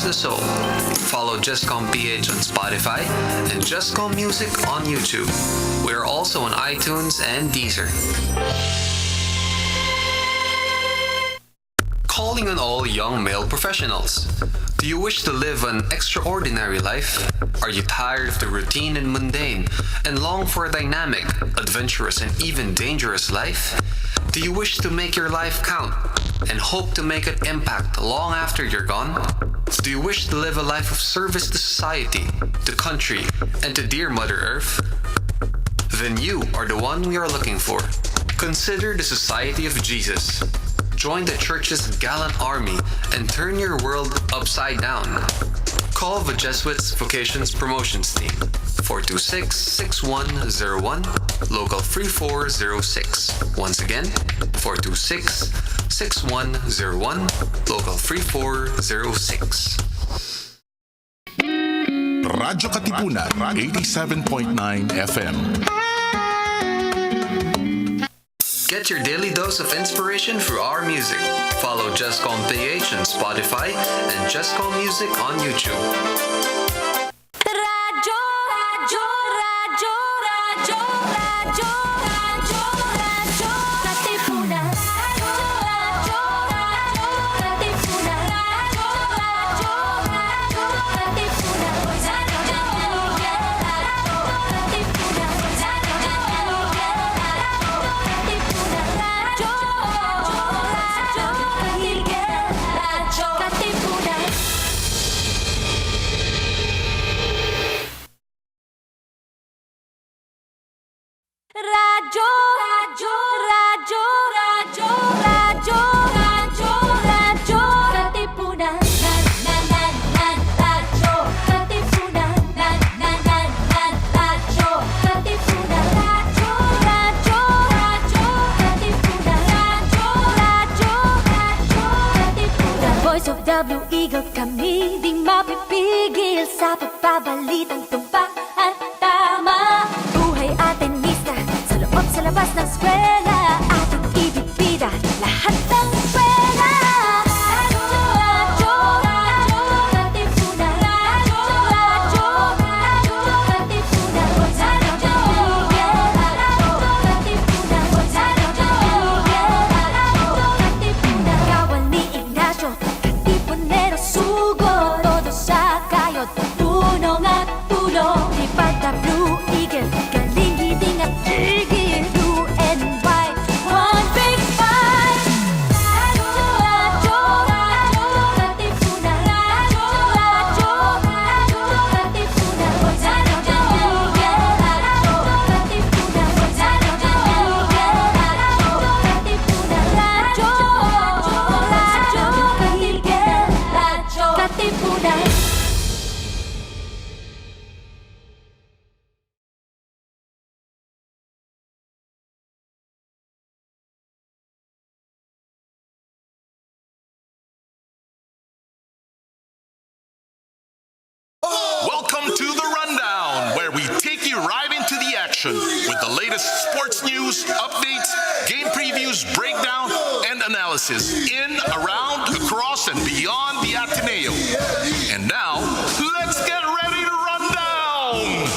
the soul. Follow Justcom PH on Spotify and Justcom Music on YouTube. We are also on iTunes and Deezer. Calling on all young male professionals. Do you wish to live an extraordinary life? Are you tired of the routine and mundane and long for a dynamic, adventurous, and even dangerous life? Do you wish to make your life count and hope to make an impact long after you're gone? Do you wish to live a life of service to society, to country, and to dear Mother Earth? Then you are the one we are looking for. Consider the Society of Jesus. Join the church's gallant army and turn your world upside down. Call the Jesuits Vocations Promotions Team 426-6101, local 3406. Once again, 426-6101, local 3406. Radyo Katipunan, 87.9 FM. Get your daily dose of inspiration through our music. Follow Justcom PH on Spotify and Justcom Music on YouTube. Radyo, radyo, radyo, radyo, radyo, radyo, radyo, Katipunan. Radyo, radyo, radyo, Katipunan. Radyo, radyo, radyo, Katipunan. Radyo, radyo, radyo, radyo, radyo, radyo, radyo, Katipunan. Radyo, Katipunan. Radyo, Katipunan. Radyo, radyo, radyo, Katipunan. Radyo, radyo, radyo, Katipunan. Voice of the Blue Eagle, kami di mapipigil sa pagbabalitang tumpak at tama. Buhay Atenista, sa loob sa labas ng eskwela, ating ibibida lahat ng eskwela. Radyo, radyo, radyo, Katipunan. Radyo, radyo, radyo, Katipunan. Radyo, Katipunan. Radyo, Katipunan. Kawal ni Ignacio, Katipunero sugo, todo sa kayod, tulong at tulong. Lipad na Blue Eagle, galing hiding at tigil. Blue and white, one big fight. Radyo, radyo, radyo, Katipunan. Radyo, radyo, radyo, Katipunan. Radyo, Katipunan. Radyo, Katipunan. Welcome to The Rundown, where we take you right into the action with the latest sports news, updates, game previews, breakdown, and analysis in, around, across, and beyond the Ateneo. And now, let's get ready to run down!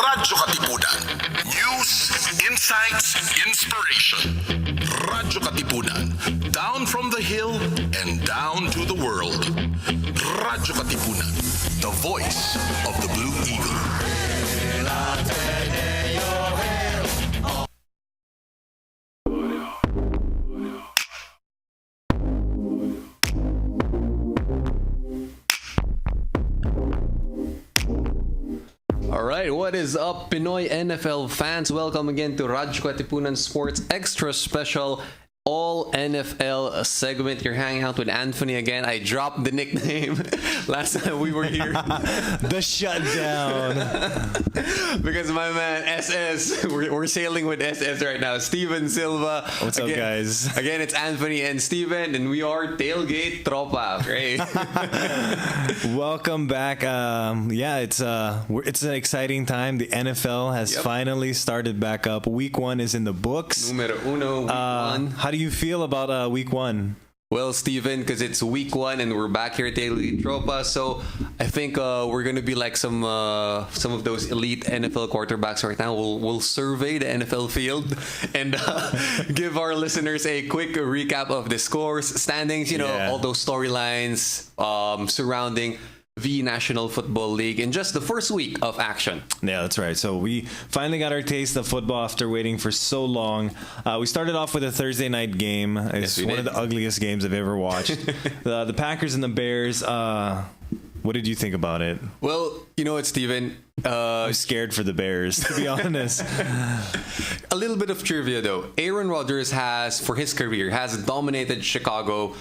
Radyo Katipunan. News, insights, inspiration. Radyo Katipunan. Down from the hill and down to the world. Radyo Katipunan. The voice of the Blue Eagle. Alright, what is up, Pinoy NFL fans? Welcome again to Radyo Katipunan Sports Extra Special All NFL segment. You're hanging out with Anthony again. I dropped the nickname last time we were here. The shutdown. Because my man SS, we're sailing with SS right now. Steven Silva. What's up, guys? Again, it's Anthony and Steven, and we are Tailgate Tropa. Great. Welcome back. It's an exciting time. The NFL has finally started back up. Week 1 is in the books. Numero uno, week 1. How do you feel about week 1? Well, Steven, because it's week 1 and we're back here at Tailgate Tropa, so I think we're gonna be like some of those elite NFL quarterbacks right now. We'll survey the NFL field and give our listeners a quick recap of the scores, standings, all those storylines surrounding the National Football League in just the first week of action. Yeah, that's right. So we finally got our taste of football after waiting for so long. We started off with a Thursday night game. It's one of the ugliest games I've ever watched. The Packers and the Bears. What did you think about it? Well, you know what, Steven? I'm scared for the Bears, to be honest. A little bit of trivia, though. Aaron Rodgers for his career, has dominated Chicago.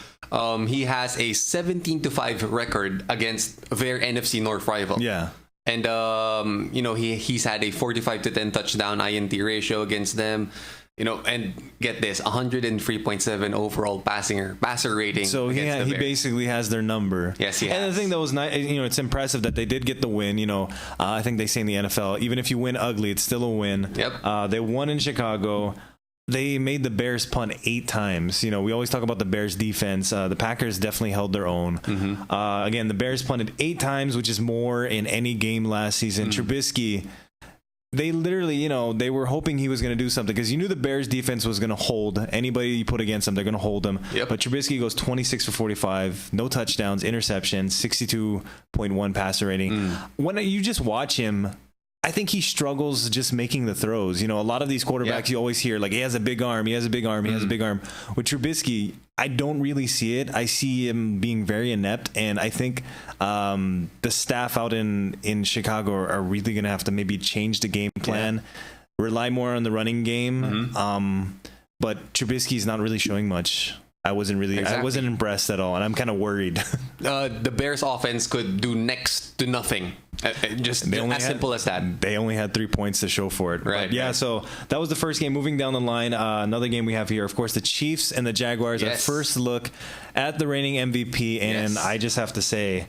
He has a 17-5 record against their NFC North rival. Yeah. And, he's had a 45-10 touchdown INT ratio against them. And get this, 103.7 overall passer rating. So he basically has their number. Yes, he has. And the thing that was nice, it's impressive that they did get the win. I think they say in the NFL, even if you win ugly, it's still a win. Yep. They won in Chicago. They made the Bears punt 8 times. We always talk about the Bears defense. The Packers definitely held their own. Mm-hmm. Again, the Bears punted 8 times, which is more in any game last season. Trubisky, they literally, they were hoping he was going to do something because you knew the Bears defense was going to hold anybody you put against them. They're going to hold them. Yep. But Trubisky goes 26 for 45, no touchdowns, interceptions, 62.1 passer rating. When you just watch him, I think he struggles just making the throws. A lot of these quarterbacks you always hear like he has a big arm, he has a big arm. With Trubisky, I don't really see it. I see him being very inept, and I think the staff out in Chicago are really going to have to maybe change the game plan, rely more on the running game. But Trubisky's not really showing much. I wasn't impressed at all, and I'm kind of worried. The Bears offense could do next to nothing. Simple as that. They only had 3 points to show for it. Right. But so that was the first game. Moving down the line, another game we have here, of course, the Chiefs and the Jaguars. Our first look at the reigning MVP, and I just have to say,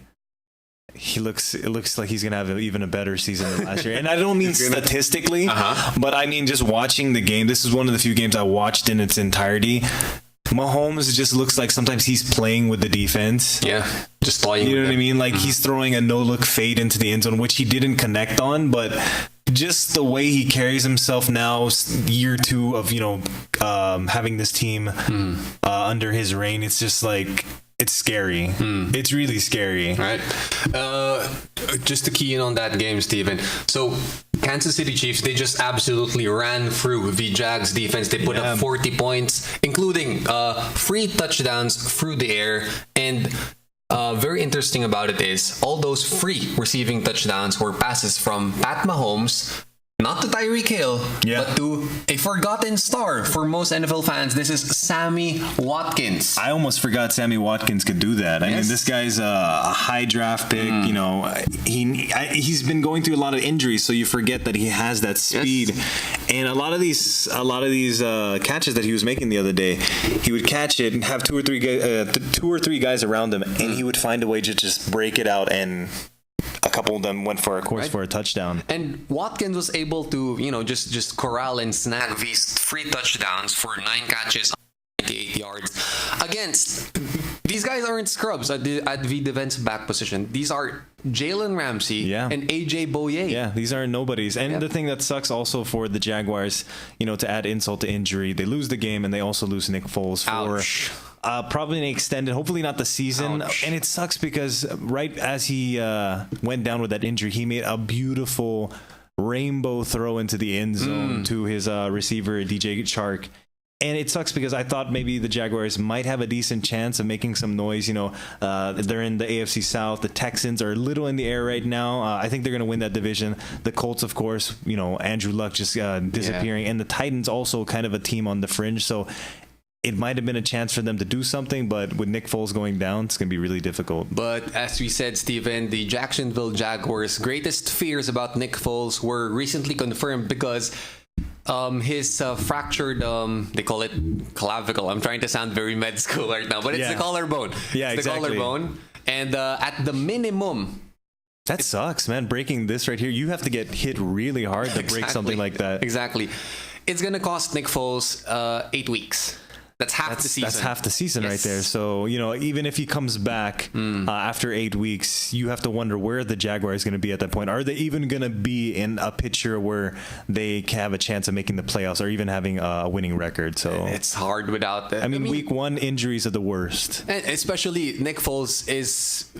it looks like he's gonna have even a better season than last year. And I don't mean statistically, but I mean just watching the game. This is one of the few games I watched in its entirety. Mahomes just looks like sometimes he's playing with the defense. Yeah, just toying. You know what I mean? Like he's throwing a no-look fade into the end zone, which he didn't connect on, but just the way he carries himself now, year 2 of having this team under his reign, it's just like it's scary. It's really scary. Right. Just to key in on that game, Steven. So Kansas City Chiefs, they just absolutely ran through the Jags defense. They put up 40 points, including 3 touchdowns through the air. And very interesting about it is all those free receiving touchdowns were passes from Pat Mahomes, not to Tyreek Hill, but to a forgotten star for most NFL fans. This is Sammy Watkins. I almost forgot Sammy Watkins could do that. I mean, this guy's a high draft pick. He's been going through a lot of injuries, so you forget that he has that speed. And a lot of these catches that he was making the other day, he would catch it and have two or three guys around him, and he would find a way to just break it out, and a couple of them went for a touchdown. And Watkins was able to, just corral and snag these 3 touchdowns for 9 catches, 98 yards. Against, these guys aren't scrubs at the defensive back position. These are Jalen Ramsey and AJ Boye. Yeah, these are nobodies. And the thing that sucks also for the Jaguars, to add insult to injury, they lose the game and they also lose Nick Foles for probably an extended, hopefully not the season. Ouch. And it sucks because right as he went down with that injury, he made a beautiful rainbow throw into the end zone to his receiver, DJ Chark. And it sucks because I thought maybe the Jaguars might have a decent chance of making some noise. They're in the AFC South. The Texans are a little in the air right now. I think they're going to win that division. The Colts, of course, Andrew Luck just disappearing. And the Titans also kind of a team on the fringe. So it might have been a chance for them to do something, but with Nick Foles going down, it's going to be really difficult. But as we said, Steven, the Jacksonville Jaguars' greatest fears about Nick Foles were recently confirmed because his fractured, they call it clavicle. I'm trying to sound very med school right now, but it's the collarbone. Yeah, it's exactly. the collarbone. And at the minimum... That sucks, man. Breaking this right here, you have to get hit really hard to break something like that. Exactly. It's going to cost Nick Foles 8 weeks. That's half the season. That's half the season right there. So, even if he comes back after 8 weeks, you have to wonder where the Jaguars going to be at that point. Are they even going to be in a picture where they can have a chance of making the playoffs or even having a winning record? So it's hard without that. I mean, week 1 injuries are the worst. And especially Nick Foles is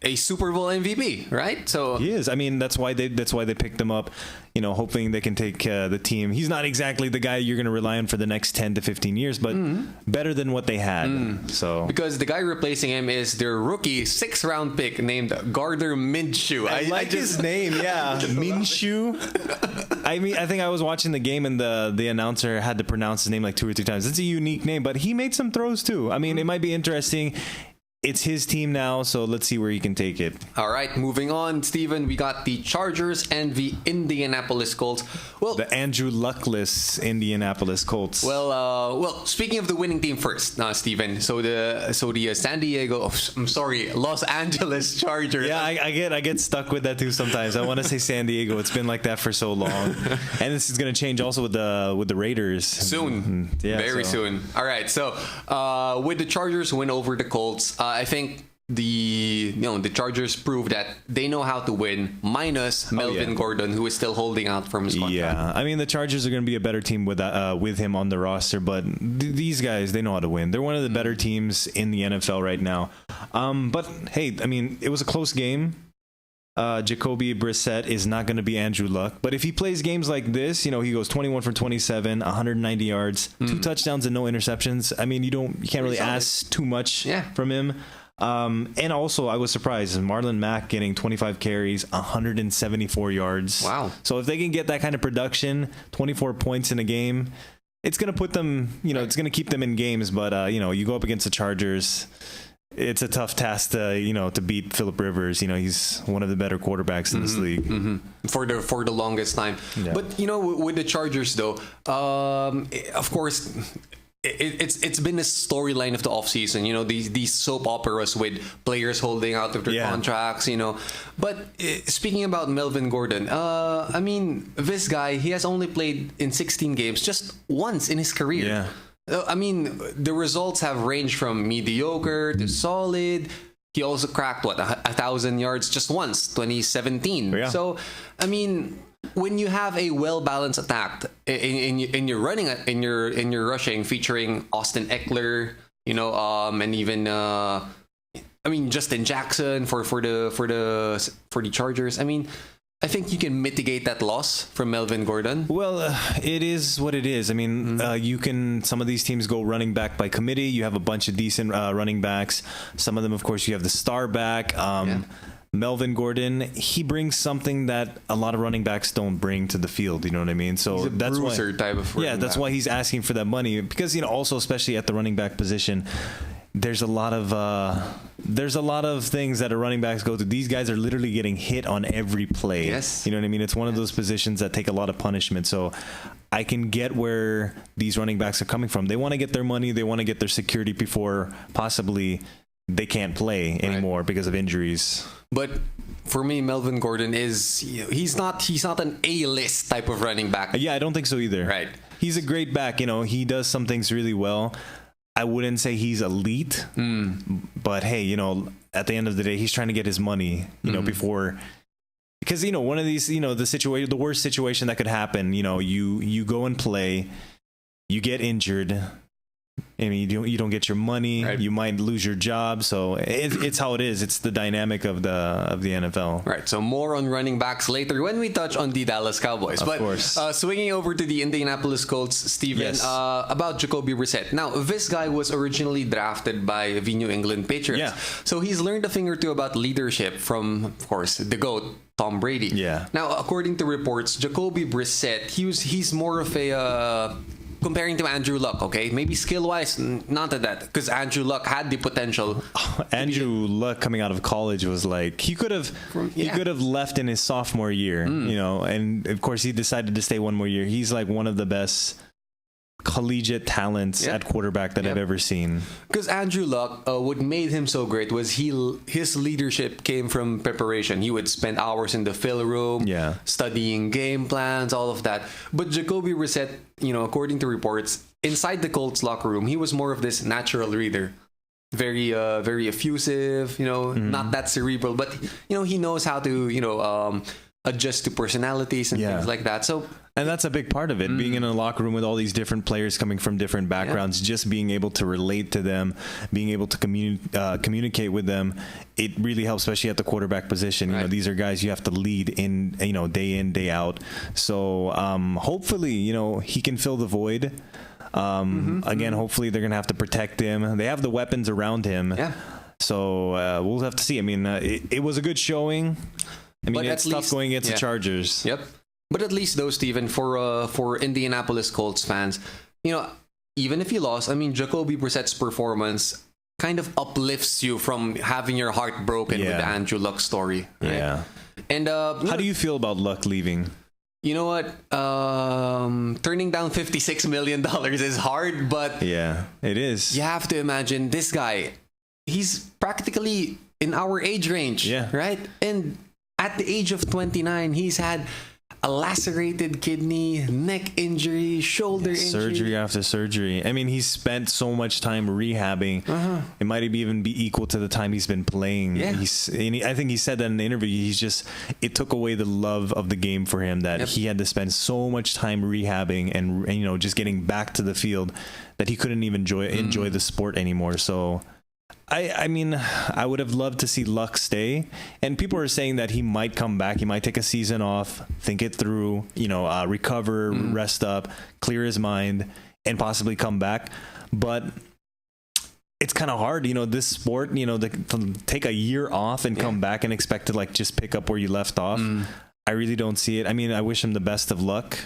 a Super Bowl MVP, right? So he is. I mean, that's why they picked him up, hoping they can take the team. He's not exactly the guy you're going to rely on for the next 10 to 15 years, but better than what they had. So because the guy replacing him is their rookie 6th round pick named Gardner Minshew. I like his name, yeah. Minshew. I mean, I think I was watching the game and the announcer had to pronounce his name like 2 or 3 times. It's a unique name, but he made some throws too. I mean, it might be interesting. It's his team now, so let's see where he can take it. All right, moving on, Steven. We got the Chargers and the Indianapolis Colts. Well, the Andrew Luckless Indianapolis Colts. Well, speaking of the winning team first, Steven. So the Los Angeles Chargers. Yeah, I get stuck with that too sometimes. I want to say San Diego. It's been like that for so long, and this is going to change also with the Raiders soon. Very soon. All right, so with the Chargers win over the Colts. I think the Chargers proved that they know how to win, minus Melvin Gordon, who is still holding out from his contract. Yeah, I mean the Chargers are going to be a better team with him on the roster, but these guys, they know how to win. They're one of the better teams in the NFL right now. But hey, I mean it was a close game. Jacoby Brissett is not going to be Andrew Luck, but if he plays games like this, he goes 21 for 27, 190 yards, 2 touchdowns and no interceptions. I mean, you can't really ask too much from him. And also, I was surprised Marlon Mack getting 25 carries, 174 yards. Wow! So if they can get that kind of production, 24 points in a game, it's going to put them. It's going to keep them in games. But you go up against the Chargers. It's a tough task to beat Phillip Rivers. He's one of the better quarterbacks in this league for the longest time. Yeah. But with the Chargers though, of course, it's been a storyline of the offseason. These soap operas with players holding out of their contracts. But speaking about Melvin Gordon, I mean this guy, he has only played in 16 games just once in his career. Yeah. I mean, the results have ranged from mediocre to solid. He also cracked 1,000 yards just once, 2017. Yeah. So, I mean, when you have a well-balanced attack in your running, in your rushing, featuring Austin Eckler, and even Justin Jackson for the Chargers. I mean, I think you can mitigate that loss from Melvin Gordon. Well, it is what it is. I mean, some of these teams go running back by committee. You have a bunch of decent running backs. Some of them, of course, you have the star back. Melvin Gordon, he brings something that a lot of running backs don't bring to the field. You know what I mean? So he's a bruiser type of running that's back. Why he's asking for that money, because also especially at the running back position, there's a lot of things that a running backs go through. These guys are literally getting hit on every play. Yes. You know what I mean? It's one of those positions that take a lot of punishment. So I can get where these running backs are coming from. They want to get their money. They want to get their security before possibly they can't play anymore because of injuries. But for me, Melvin Gordon he's not an A-list type of running back. Yeah, I don't think so either. Right. He's a great back. He does some things really well. I wouldn't say he's elite, but hey, at the end of the day, he's trying to get his money, before, because one of these, the worst situation that could happen, you go and play, you get injured. I mean, you don't get your money. Right. You might lose your job. So it's how it is. It's the dynamic of the NFL. Right. So more on running backs later when we touch on the Dallas Cowboys. Of course. Swinging over to the Indianapolis Colts, Steven, about Jacoby Brissett. Now, this guy was originally drafted by the New England Patriots. Yeah. So he's learned a thing or two about leadership from, of course, the GOAT, Tom Brady. Yeah. Now, according to reports, Jacoby Brissett, he's more of a... comparing to Andrew Luck, okay? Maybe skill-wise, not that, because Andrew Luck had the potential. Andrew Luck coming out of college was like, he could have left in his sophomore year, and of course he decided to stay one more year. He's like one of the best collegiate talents at quarterback that I've ever seen. Because Andrew Luck, what made him so great was his leadership came from preparation. He would spend hours in the film room, studying game plans, all of that. But Jacoby Brissett, according to reports, inside the Colts locker room, he was more of this natural reader. Very effusive, not that cerebral, but he knows how to adjust to personalities and things like that. So, and that's a big part of it, being in a locker room with all these different players coming from different backgrounds, just being able to relate to them, being able to communicate with them. It really helps, especially at the quarterback position. These are guys you have to lead in, day in, day out. So hopefully, he can fill the void. Again, hopefully they're going to have to protect him. They have the weapons around him. Yeah. So we'll have to see. I mean, it was a good showing. I mean, it's tough going against the Chargers. Yep. But at least though, Steven, for Indianapolis Colts fans, even if you lost, I mean, Jacoby Brissett's performance kind of uplifts you from having your heart broken with the Andrew Luck story. Right? Yeah. And how do you feel about Luck leaving? You know what? Turning down $56 million is hard, but yeah, it is. You have to imagine this guy. He's practically in our age range, right? And at the age of 29, he's had a lacerated kidney, neck injury, shoulder injury. Surgery after surgery. I mean, he's spent so much time rehabbing. It might even be equal to the time he's been playing. Yeah. I think he said that in the interview. It took away the love of the game for him, that he had to spend so much time rehabbing and just getting back to the field that he couldn't even enjoy the sport anymore. So I mean, I would have loved to see Luck stay, and people are saying that he might come back. He might take a season off, think it through, recover, rest up, clear his mind, and possibly come back. But it's kind of hard, this sport, to take a year off and come back and expect to just pick up where you left off. I really don't see it. I mean, I wish him the best of luck.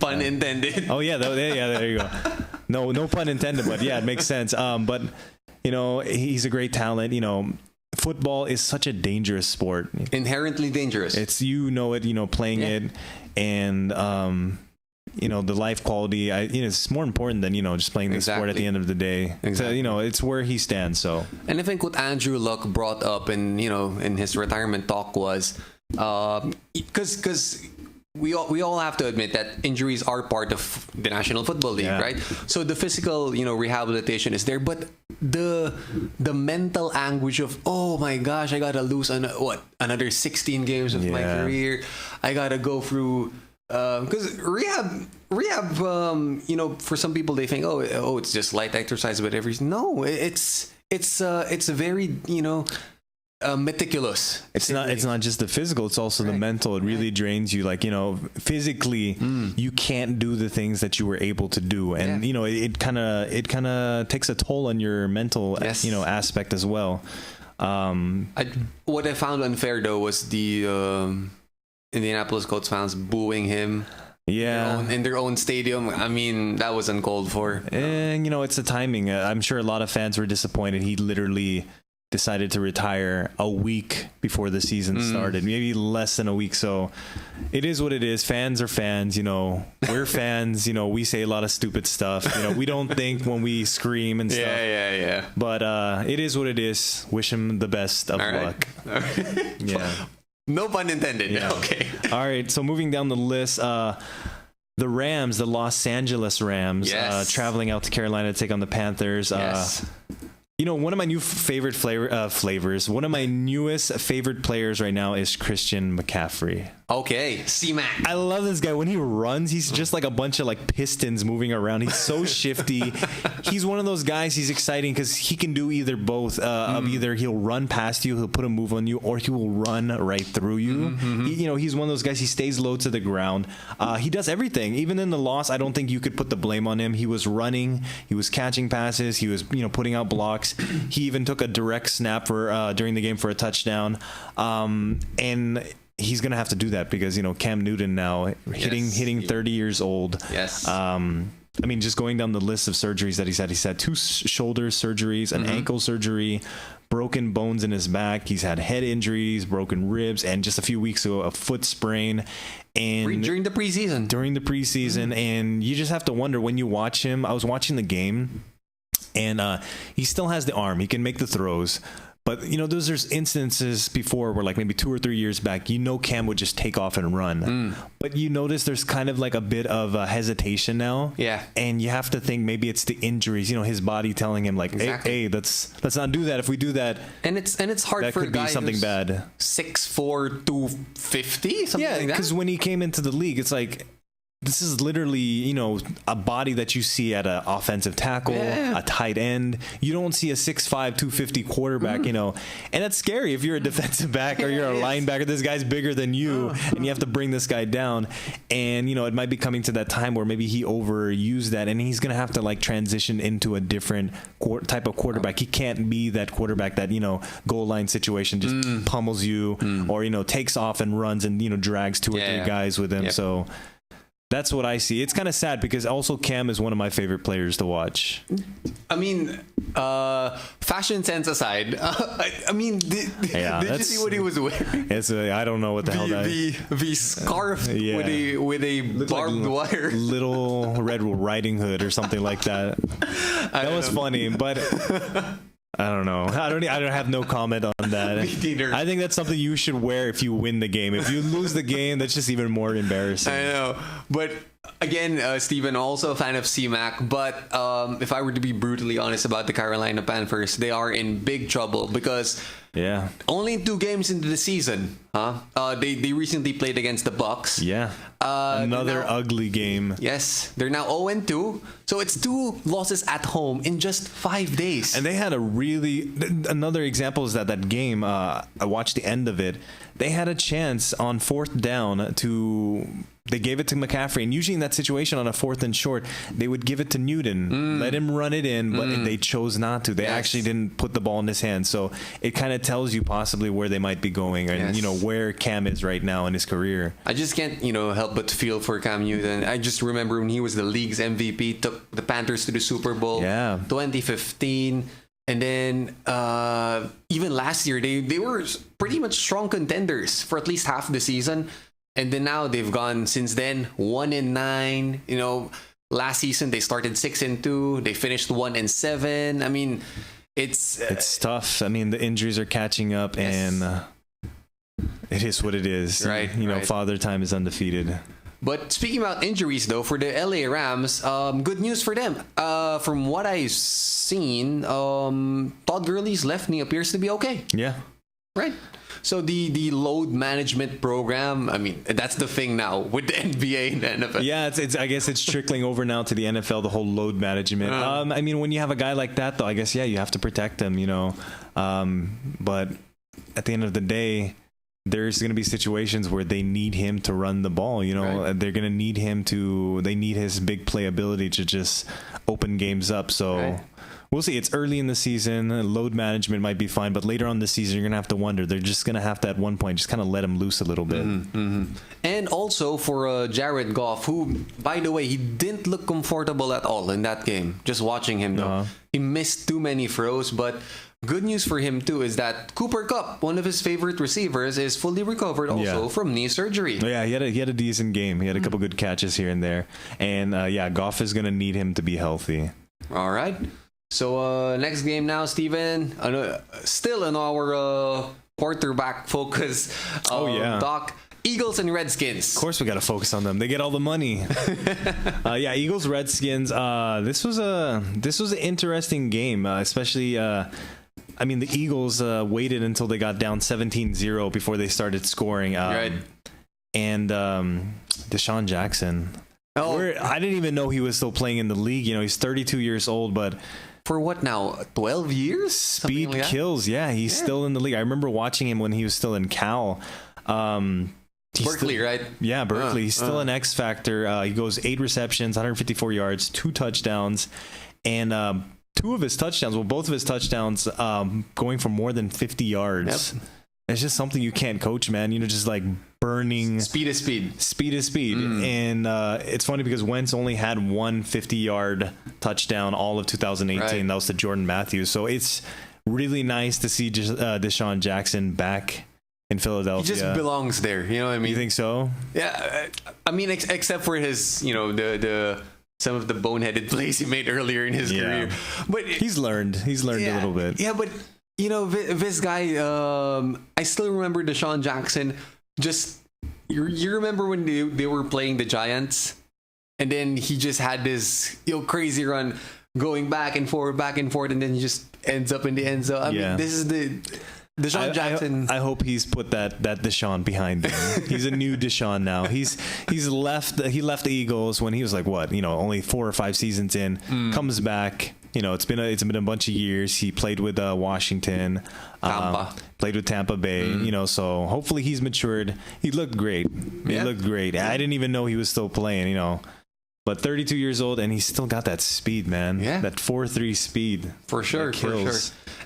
Pun intended. Oh yeah, there you go. No pun intended, but yeah, it makes sense. But he's a great talent. Football is such a dangerous sport. Inherently dangerous. It's, playing it, and the life quality. It's more important than just playing the sport at the end of the day. Exactly. So it's where he stands. So, and I think what Andrew Luck brought up in his retirement talk was because we all have to admit that injuries are part of the National Football League, right? So the physical, rehabilitation is there, but the mental anguish of, oh my gosh, I gotta lose another 16 games of my career. I gotta go through because rehab. For some people they think, oh, it's just light exercise, but no, it's a very meticulous. It's not just the physical, it's also the mental. It really drains you. Physically you can't do the things that you were able to do, and it kind of takes a toll on your mental aspect as well. What I found unfair though was the Indianapolis Colts fans booing him in their own stadium. I mean, that was uncalled for. And it's the timing. I'm sure a lot of fans were disappointed. He literally decided to retire a week before the season started, maybe less than a week. So it is what it is. Fans are fans, we're fans, we say a lot of stupid stuff, we don't think when we scream and stuff. But it is what it is. Wish him the best of luck. All right. No pun intended. Okay. All right, so moving down the list, the Rams, the Los Angeles Rams, traveling out to Carolina to take on the Panthers. One of my new favorite flavors, one of my newest favorite players right now is Christian McCaffrey. Okay, C-Mac. I love this guy. When he runs, he's just like a bunch of pistons moving around. He's so shifty. He's one of those guys. He's exciting because he can do either both. Either he'll run past you, he'll put a move on you, or he will run right through you. He's one of those guys. He stays low to the ground. He does everything. Even in the loss, I don't think you could put the blame on him. He was running. He was catching passes. He was putting out blocks. He even took a direct snap during the game for a touchdown. And he's going to have to do that because, Cam Newton now hitting 30 years old. Yes. Just going down the list of surgeries that he's had 2 shoulder surgeries, an ankle surgery, broken bones in his back. He's had head injuries, broken ribs, and just a few weeks ago, a foot sprain. And during the preseason. And you just have to wonder when you watch him. I was watching the game, and he still has the arm. He can make the throws. But, there's instances before where like maybe 2 or 3 years back, Cam would just take off and run. But you notice there's kind of like a bit of hesitation now. Yeah. And you have to think maybe it's the injuries, his body telling him like, hey, let's not do that. If we do that. And it's hard that for could a be guy something who's bad. 6'4", 250, something like that. Because when he came into the league, it's like, this is literally, a body that you see at an offensive tackle, a tight end. You don't see a 6'5", 250 quarterback, and that's scary if you're a defensive back or you're a linebacker. This guy's bigger than you, and you have to bring this guy down. And, it might be coming to that time where maybe he overused that, and he's going to have to, like, transition into a different type of quarterback. He can't be that quarterback that, goal line situation just pummels you or, takes off and runs and, drags 2 or 3 guys with him. So that's what I see. It's kind of sad because also Cam is one of my favorite players to watch. I mean, fashion sense aside, did you see what he was wearing? I don't know what the hell that is. The scarf with a barbed wire. Little Red Riding Hood or something like that. That was funny, but I don't know. I don't have no comment on that. I think that's something you should wear if you win the game. If you lose the game, that's just even more embarrassing. I know. But again, Steven, also a fan of C-Mac. But if I were to be brutally honest about the Carolina Panthers, they are in big trouble because only 2 games into the season. They recently played against the Bucks. Yeah. Another ugly game. Yes. They're now 0-2. So it's 2 losses at home in just 5 days. And they had another example is that game, I watched the end of it. They had a chance on 4th down they gave it to McCaffrey. And usually in that situation on a 4th and short, they would give it to Newton, let him run it in, but they chose not to. They actually didn't put the ball in his hands. So it kind of tells you possibly where they might be going and, where Cam is right now in his career. I just can't, help but feel for Cam Newton. I just remember when he was the league's MVP, took the Panthers to the Super Bowl 2015. And then even last year, they were pretty much strong contenders for at least half the season. And then now they've gone since then 1-9. Last season they started 6-2. They finished 1-7. I mean, it's tough. I mean, the injuries are catching up, and it is what it is. Right. Father Time is undefeated. But speaking about injuries, though, for the LA Rams, good news for them. From what I've seen, Todd Gurley's left knee appears to be okay. Yeah. Right. So the load management program, I mean, that's the thing now with the NBA and the NFL. Yeah, it's I guess it's trickling over now to the NFL, the whole load management. I mean, when you have a guy like that, though, I guess, you have to protect him, But at the end of the day, there's going to be situations where they need him to run the ball, They're going to need they need his big playability to just open games up. So we'll see. It's early in the season. Load management might be fine, but later on this season, you're going to have to wonder. They're just going to have to, at one point, just kind of let him loose a little bit. And also for Jared Goff, who, by the way, he didn't look comfortable at all in that game. Just watching him, though. He missed too many throws, but good news for him, too, is that Cooper Kupp, one of his favorite receivers, is fully recovered also from knee surgery. Yeah, he had a decent game. He had a couple good catches here and there. And, Goff is going to need him to be healthy. All right. So, next game now, Steven. Still in our quarterback focus. Doc. Eagles and Redskins. Of course, we got to focus on them. They get all the money. Eagles, Redskins. This was an interesting game, especially. I mean, the Eagles waited until they got down 17-0 before they started scoring. And Deshaun Jackson. I didn't even know he was still playing in the league. He's 32 years old, but for what now? 12 years? Speed kills. Yeah, he's still in the league. I remember watching him when he was still in Cal. Berkeley, right? Yeah, Berkeley. He's still an X factor. He goes 8 receptions, 154 yards, 2 touchdowns, and both of his touchdowns going for more than 50 yards. Yep. It's just something you can't coach, man. Just like burning speed is speed. And it's funny because Wentz only had 1 50-yard touchdown all of 2018. Right. That was to Jordan Matthews. So it's really nice to see Deshaun Jackson back in Philadelphia. He just belongs there. You know what I mean? You think so? Yeah. I mean, except for his, the some of the boneheaded plays he made earlier in his career. But he's learned a little bit. Yeah, but This guy, I still remember Deshaun Jackson. Just, you remember when they were playing the Giants? And then he just had this crazy run going back and forth, and then he just ends up in the end zone. I mean, this is the Deshaun Jackson. I hope he's put that Deshaun behind him. He's a new Deshaun now. He left the Eagles when he was like only 4 or 5 seasons in. Comes back. It's been a bunch of years. He played with Washington, played with Tampa Bay. So hopefully he's matured. He looked great. He looked great. I didn't even know he was still playing. But 32 years old, and he's still got that speed, man. Yeah. That 4.3 speed. For sure.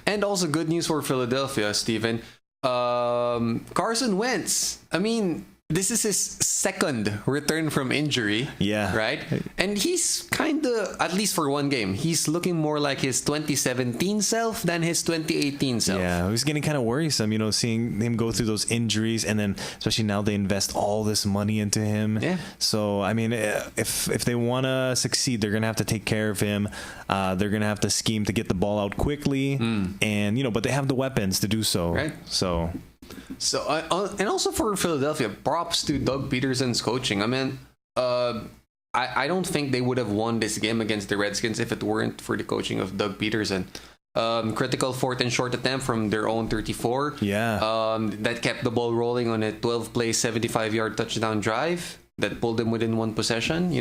And also good news for Philadelphia, Steven. Carson Wentz. I mean, this is his second return from injury. Yeah. Right? And he's kind of, at least for one game, he's looking more like his 2017 self than his 2018 self. Yeah, it was getting kind of worrisome, seeing him go through those injuries, and then especially now they invest all this money into him. Yeah. So, I mean, if they want to succeed, they're going to have to take care of him. They're going to have to scheme to get the ball out quickly. And, but they have the weapons to do so. Right. So, and also for Philadelphia, props to Doug Peterson's coaching. I mean, I don't think they would have won this game against the Redskins if it weren't for the coaching of Doug Peterson. Critical 4th and short attempt from their own 34. Yeah. That kept the ball rolling on a 12-play, 75-yard touchdown drive that pulled them within one possession.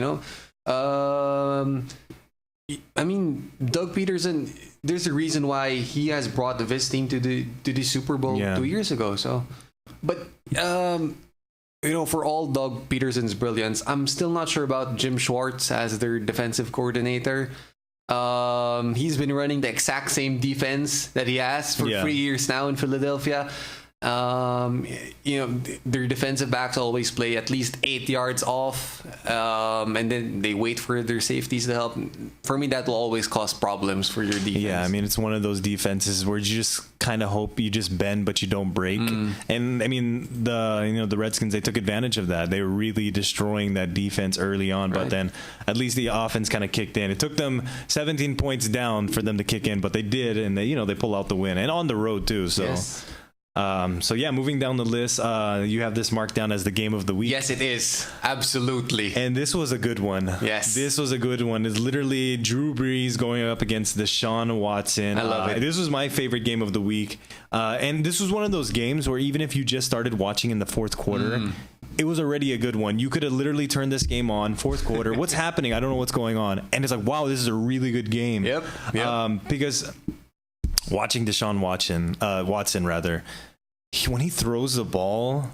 I mean, Doug Peterson, there's a reason why he has brought this team to the Super Bowl 2 years ago. So, but for all Doug Peterson's brilliance, I'm still not sure about Jim Schwartz as their defensive coordinator. He's been running the exact same defense that he has for 3 years now in Philadelphia. Their defensive backs always play at least 8 yards off, and then they wait for their safeties to help. For me, that will always cause problems for your defense. Yeah, I mean, it's one of those defenses where you just kind of hope you just bend, but you don't break. And I mean, the Redskins, they took advantage of that. They were really destroying that defense early on, but then at least the offense kind of kicked in. It took them 17 points down for them to kick in, but they did, and they pull out the win, and on the road too. So. Yes. Moving down the list, you have this marked down as the game of the week. Yes, it is. Absolutely. And this was a good one. Yes. This was a good one. It's literally Drew Brees going up against Deshaun Watson. I love it. This was my favorite game of the week. And this was one of those games where even if you just started watching in the fourth quarter, it was already a good one. You could have literally turned this game on, fourth quarter. What's happening? I don't know what's going on. And it's like, wow, this is a really good game. Yep. Because watching Deshaun Watson, when he throws the ball,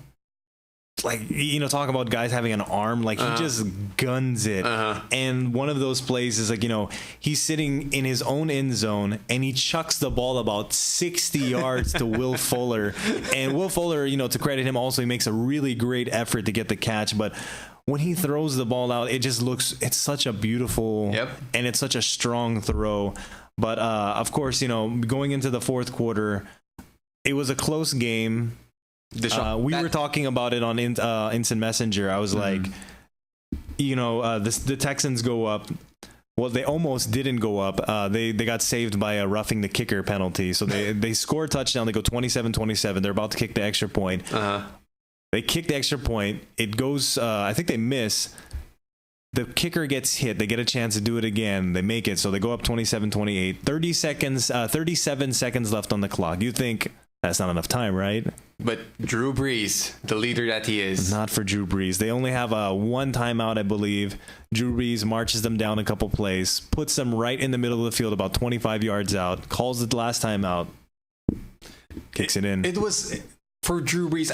like, talk about guys having an arm, like he just guns it. And one of those plays is like, he's sitting in his own end zone and he chucks the ball about 60 yards to Will Fuller. And Will Fuller, to credit him, also he makes a really great effort to get the catch. But when he throws the ball out, it's such a beautiful and it's such a strong throw. But of course, going into the fourth quarter, it was a close game. We were talking about it on Instant Messenger. I was like, the Texans go up. Well, they almost didn't go up. They got saved by a roughing the kicker penalty. So they score a touchdown. They go 27-27. They're about to kick the extra point. They kick the extra point. It goes, I think they miss. The kicker gets hit. They get a chance to do it again. They make it. So they go up 27-28. 37 seconds left on the clock. You think that's not enough time, right? But Drew Brees, the leader that he is. Not for Drew Brees. They only have one timeout, I believe. Drew Brees marches them down a couple plays, puts them right in the middle of the field, about 25 yards out, calls it the last timeout, kicks it in. It was for Drew Brees.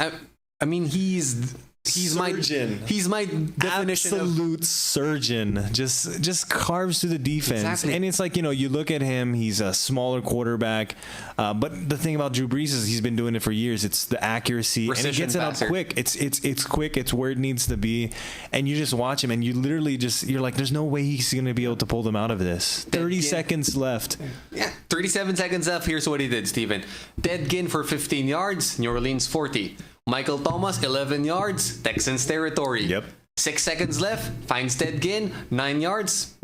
I mean, he's surgeon. He's my definition absolute surgeon. Just carves through the defense. Exactly. And it's like, you look at him, he's a smaller quarterback. But the thing about Drew Brees is he's been doing it for years. It's the accuracy. Precision and he gets it out quick. It's quick. It's where it needs to be. And you just watch him and you literally you're like, there's no way he's going to be able to pull them out of this. 30 seconds left. Yeah. 37 seconds left. Here's what he did, Steven. Ted Ginn for 15 yards. New Orleans 40. Michael Thomas, 11 yards, Texans territory. 6 seconds left, finds Ted Ginn, 9 yards,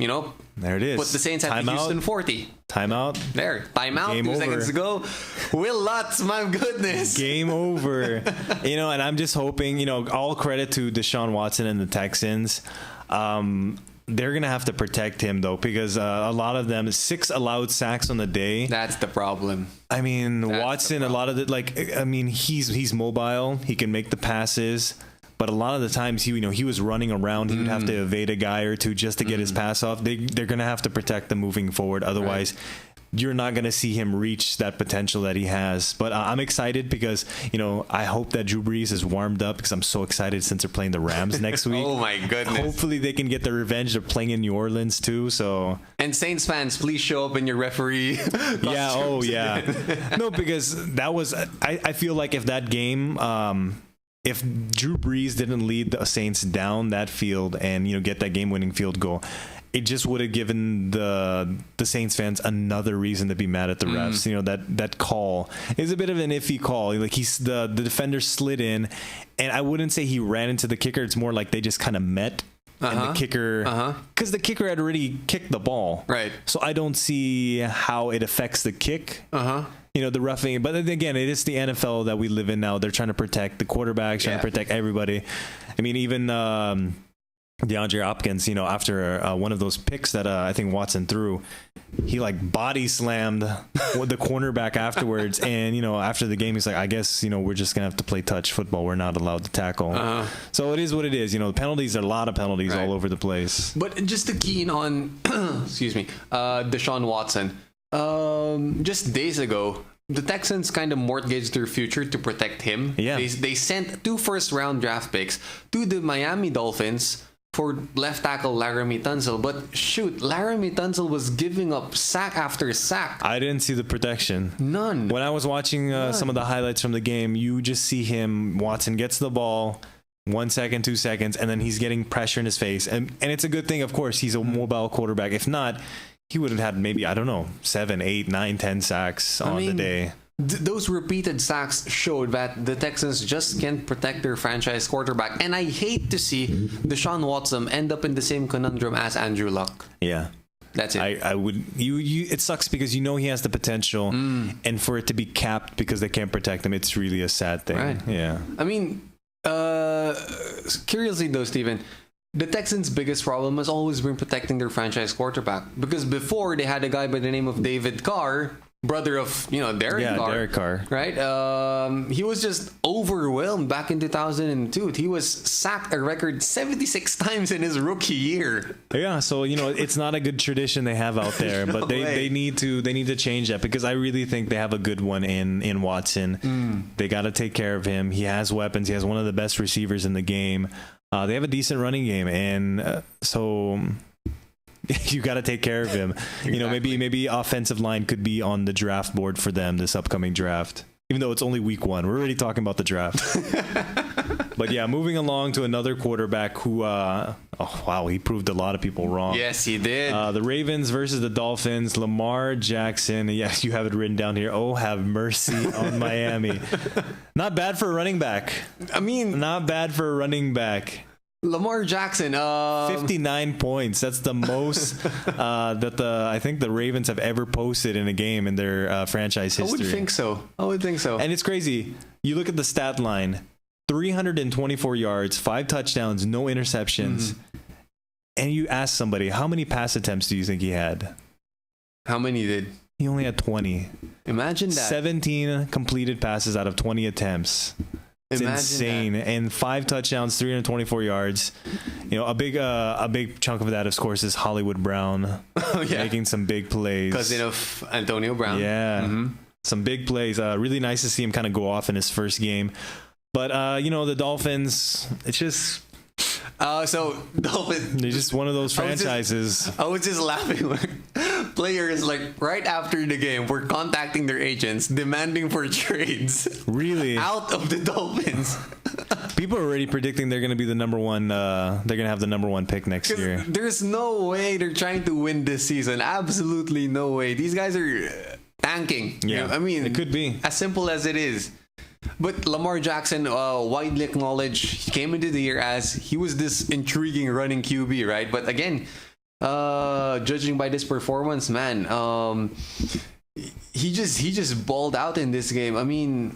There it is. But the Saints had the Houston 40. Timeout. There. Timeout. Game 2 over. seconds to go. Will Lutz, my goodness. Game over. And I'm just hoping, all credit to Deshaun Watson and the Texans. They're going to have to protect him, though, because a lot of them, 6 allowed sacks on the day. That's the problem. I mean, Watson, a lot of it, he's mobile. He can make the passes. But a lot of the times, he was running around. He would have to evade a guy or two just to get his pass off. They're going to have to protect him moving forward. Otherwise, you're not going to see him reach that potential that he has. But I'm excited because, I hope that Drew Brees is warmed up because I'm so excited since they're playing the Rams next week. Oh, my goodness. Hopefully, they can get the revenge. They're playing in New Orleans, too. So. And Saints fans, please show up in your referee. Yeah. Oh, yeah. No, because that was, I feel like if that game, if Drew Brees didn't lead the Saints down that field and get that game-winning field goal, it just would have given the Saints fans another reason to be mad at the refs. That call is a bit of an iffy call. Like the defender slid in, and I wouldn't say he ran into the kicker. It's more like they just kind of met. And the kicker, because the kicker had already kicked the ball, right? So I don't see how it affects the kick. The roughing. But then again, it is the NFL that we live in now. They're trying to protect the quarterbacks, trying to protect everybody. I mean, even DeAndre Hopkins, after one of those picks that I think Watson threw, he body slammed the cornerback afterwards. And, after the game, he's like, I guess, we're just going to have to play touch football. We're not allowed to tackle. So it is what it is. Penalties are a lot of penalties all over the place. But just to key in on, excuse me, Deshaun Watson. Just days ago, the Texans kind of mortgaged their future to protect him. Yeah. They sent 2 first-round draft picks to the Miami Dolphins for left tackle Laramie Tunsil. But shoot, Laramie Tunsil was giving up sack after sack. I didn't see the protection. None. When I was watching some of the highlights from the game, you just see him, Watson gets the ball, 1 second, 2 seconds, and then he's getting pressure in his face. And it's a good thing, of course, he's a mobile quarterback. If not, he would have had maybe, 7, 8, 9, 10 sacks on the day. Those repeated sacks showed that the Texans just can't protect their franchise quarterback. And I hate to see Deshaun Watson end up in the same conundrum as Andrew Luck. Yeah. That's it. I would, it sucks because he has the potential, and for it to be capped because they can't protect him, it's really a sad thing. Right. Yeah. I mean, curiously though, Steven, the Texans' biggest problem has always been protecting their franchise quarterback. Because before, they had a guy by the name of David Carr, brother of, Derek Carr. Derek Carr. Right? He was just overwhelmed back in 2002. He was sacked a record 76 times in his rookie year. Yeah, so, it's not a good tradition they have out there. But they need to change that because I really think they have a good one in Watson. They got to take care of him. He has weapons. He has one of the best receivers in the game. They have a decent running game, and so you got to take care of him. Exactly. Maybe offensive line could be on the draft board for them this upcoming draft. Even though it's only week 1, we're already talking about the draft. But yeah, moving along to another quarterback who, he proved a lot of people wrong. Yes, he did. The Ravens versus the Dolphins. Lamar Jackson. Yes, you have it written down here. Oh, have mercy on Miami. Not bad for a running back. Not bad for a running back. Lamar Jackson, 59 points. That's the most that I think the Ravens have ever posted in a game in their franchise history. I would think so. And it's crazy. You look at the stat line: 324 yards, 5 touchdowns, no interceptions. And you ask somebody, how many pass attempts do you think he had? How many did? He only had 20. Imagine that. 17 completed passes out of 20 attempts. It's insane. That. And 5 touchdowns, 324 yards. A big chunk of that, of course, is Hollywood Brown making some big plays. Cousin of Antonio Brown. Yeah. Some big plays. Really nice to see him kind of go off in his first game. But, the Dolphins, it's just... Dolphins... They're just one of those franchises. I was just laughing. Players, right after the game, were contacting their agents, demanding for trades. Really? Out of the Dolphins. People are already predicting they're going to be the number one. They're going to have the number 1 pick next year. There's no way they're trying to win this season. Absolutely no way. These guys are tanking. Yeah. It could be. As simple as it is. But Lamar Jackson, widely acknowledged, he came into the year as he was this intriguing running QB, right? But again, judging by this performance, man, he just balled out in this game. I mean,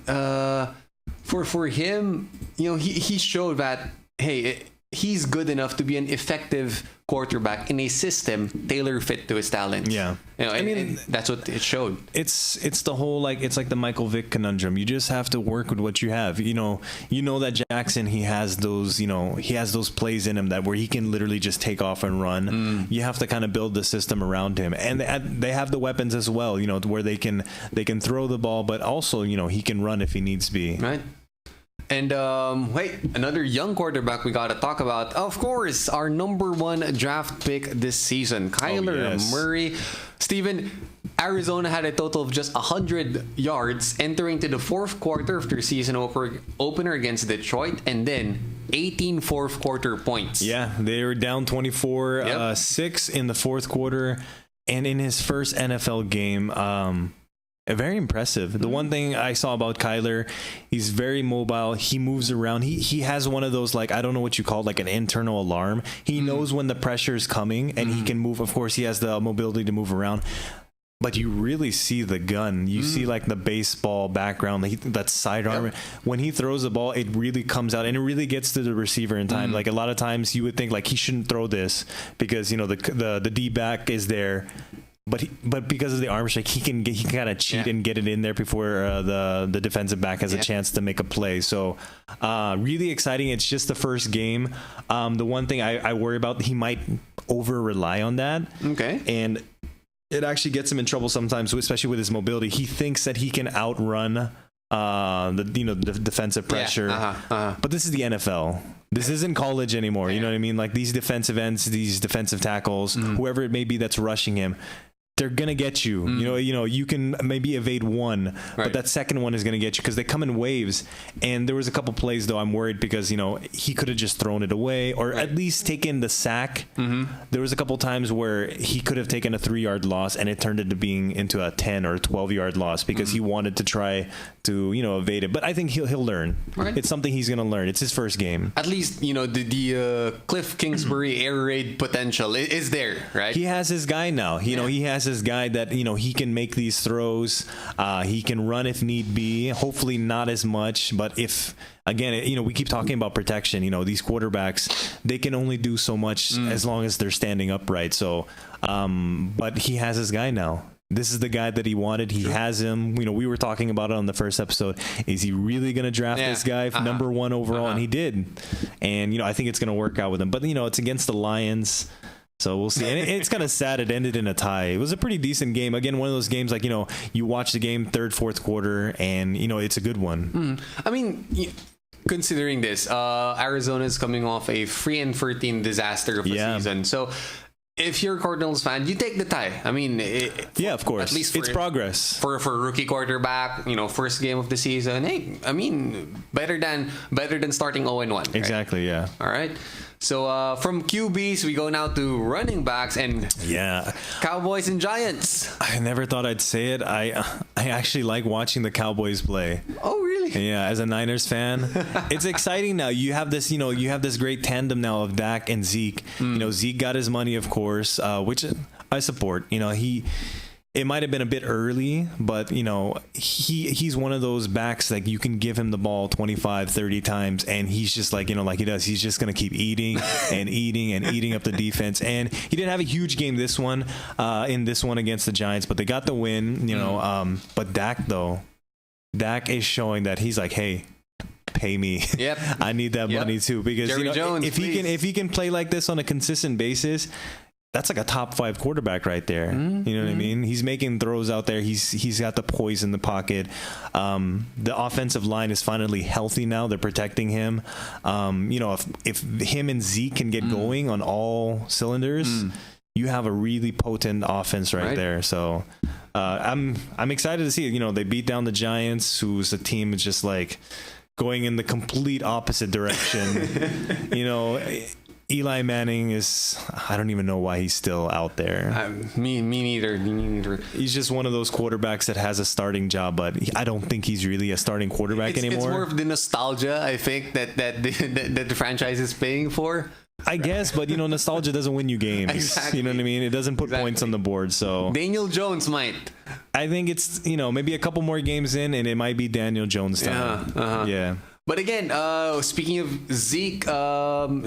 for him, he showed that, hey, he's good enough to be an effective quarterback in a system tailor fit to his talents. Yeah. And that's what it showed. It's the whole, it's like the Michael Vick conundrum. You just have to work with what you have. You know that Jackson, he has those plays in him that where he can literally just take off and run. You have to kind of build the system around him. And they have the weapons as well, where they can throw the ball, but also, he can run if he needs to be. Right. And wait, another young quarterback we got to talk about. Of course, our number 1 draft pick this season, Kyler Murray. Steven, Arizona had a total of just 100 yards entering to the fourth quarter of their season opener against Detroit, and then 18 fourth quarter points. Yeah, they were down 24-6 in the fourth quarter, and in his first NFL game, very impressive. The one thing I saw about Kyler, he's very mobile. He moves around. He has one of those, I don't know what you call it, an internal alarm. He knows when the pressure is coming, and he can move. Of course, he has the mobility to move around. But you really see the gun. You see the baseball background, that sidearm. Yep. When he throws the ball, it really comes out and it really gets to the receiver in time. A lot of times you would think he shouldn't throw this because the D back is there. But because of the arm shake, he can kind of cheat and get it in there before the defensive back has a chance to make a play. So really exciting. It's just the first game. The one thing I worry about, he might over rely on that. Okay. And it actually gets him in trouble sometimes, especially with his mobility. He thinks that he can outrun the defensive pressure. But this is the NFL. This isn't college anymore. You know what I mean? These defensive ends, these defensive tackles, whoever it may be that's rushing him, they're gonna get you. You can maybe evade one, but that second one is gonna get you because they come in waves. And there was a couple plays though I'm worried because he could have just thrown it away or at least taken the sack. There was a couple times where he could have taken a 3-yard loss and it turned into a 10 or 12-yard loss because he wanted to try to evade it. But I think he'll learn. It's something he's gonna learn. It's his first game. At least the Cliff Kingsbury air raid potential is there, right? He has his guy now. He has this guy that he can make these throws. He can run if need be. Hopefully not as much, but if again, we keep talking about protection. These quarterbacks, they can only do so much as long as they're standing upright. So, but he has his guy now. This is the guy that he wanted. He has him. We were talking about it on the first episode. Is he really going to draft this guy number 1 overall? And he did. And I think it's going to work out with him. But it's against the Lions. So we'll see. And it's kind of sad it ended in a tie. It was a pretty decent game. Again, one of those games you watch the game third, fourth quarter, and it's a good one. I mean, considering this, Arizona is coming off a 3-13 disaster of a season. So if you're a Cardinals fan, you take the tie. I mean, of course. At least it's progress for a rookie quarterback. First game of the season. Hey, I mean, better than starting 0-1. Exactly. Right? Yeah. All right. So from QBs, we go now to running backs and Cowboys and Giants. I never thought I'd say it. I actually like watching the Cowboys play. Oh, really? Yeah, as a Niners fan, it's exciting now. You have this, great tandem now of Dak and Zeke. Zeke got his money, of course, which I support. It might have been a bit early, but he's one of those backs you can give him the ball 25, 30 times and he's just like he does. He's just going to keep eating and eating and eating up the defense. And he didn't have a huge game in this one against the Giants, but they got the win, but Dak is showing that he's like, hey, pay me. Yep. I need that money too because Jones, if he can play like this on a consistent basis, that's like a top 5 quarterback right there. You know what I mean? He's making throws out there. He's got the poise in the pocket. The offensive line is finally healthy now. They're protecting him. If him and Zeke can get going on all cylinders, you have a really potent offense right there. So I'm excited to see it. They beat down the Giants, who's a team just going in the complete opposite direction. Eli Manning I don't even know why he's still out there. Me neither. He's just one of those quarterbacks that has a starting job, but I don't think he's really a starting quarterback anymore. It's more of the nostalgia, I think, that the franchise is paying for. I guess, but nostalgia doesn't win you games. Exactly. You know what I mean? It doesn't put points on the board. So Daniel Jones might. I think it's maybe a couple more games in, and it might be Daniel Jones time. Yeah. But again, speaking of Zeke,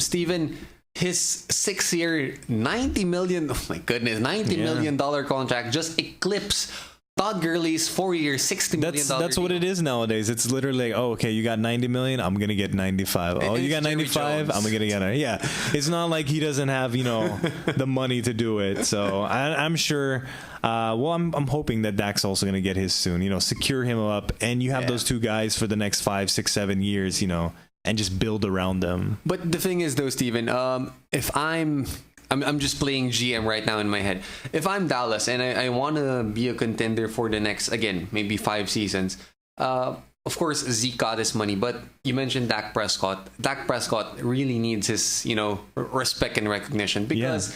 Steven, his 6-year, $90 million. Oh my goodness, $90 million contract just eclipsed Todd Gurley's 4-year, $60 million. That's what it is nowadays. It's literally like, okay, you got $90 million, I'm gonna get 95. Oh, you got 95, I'm gonna get 90. Yeah, it's not like he doesn't have the money to do it. So I'm sure. I'm hoping that Dak's also gonna get his soon. Secure him up, and you have those two guys for the next 5, 6, 7 years. And just build around them. But the thing is, though, Steven, if I'm just playing GM right now in my head. If I'm Dallas and I want to be a contender for the next, again, maybe 5 seasons, of course, Zeke got his money, but you mentioned Dak Prescott. Dak Prescott really needs his, respect and recognition because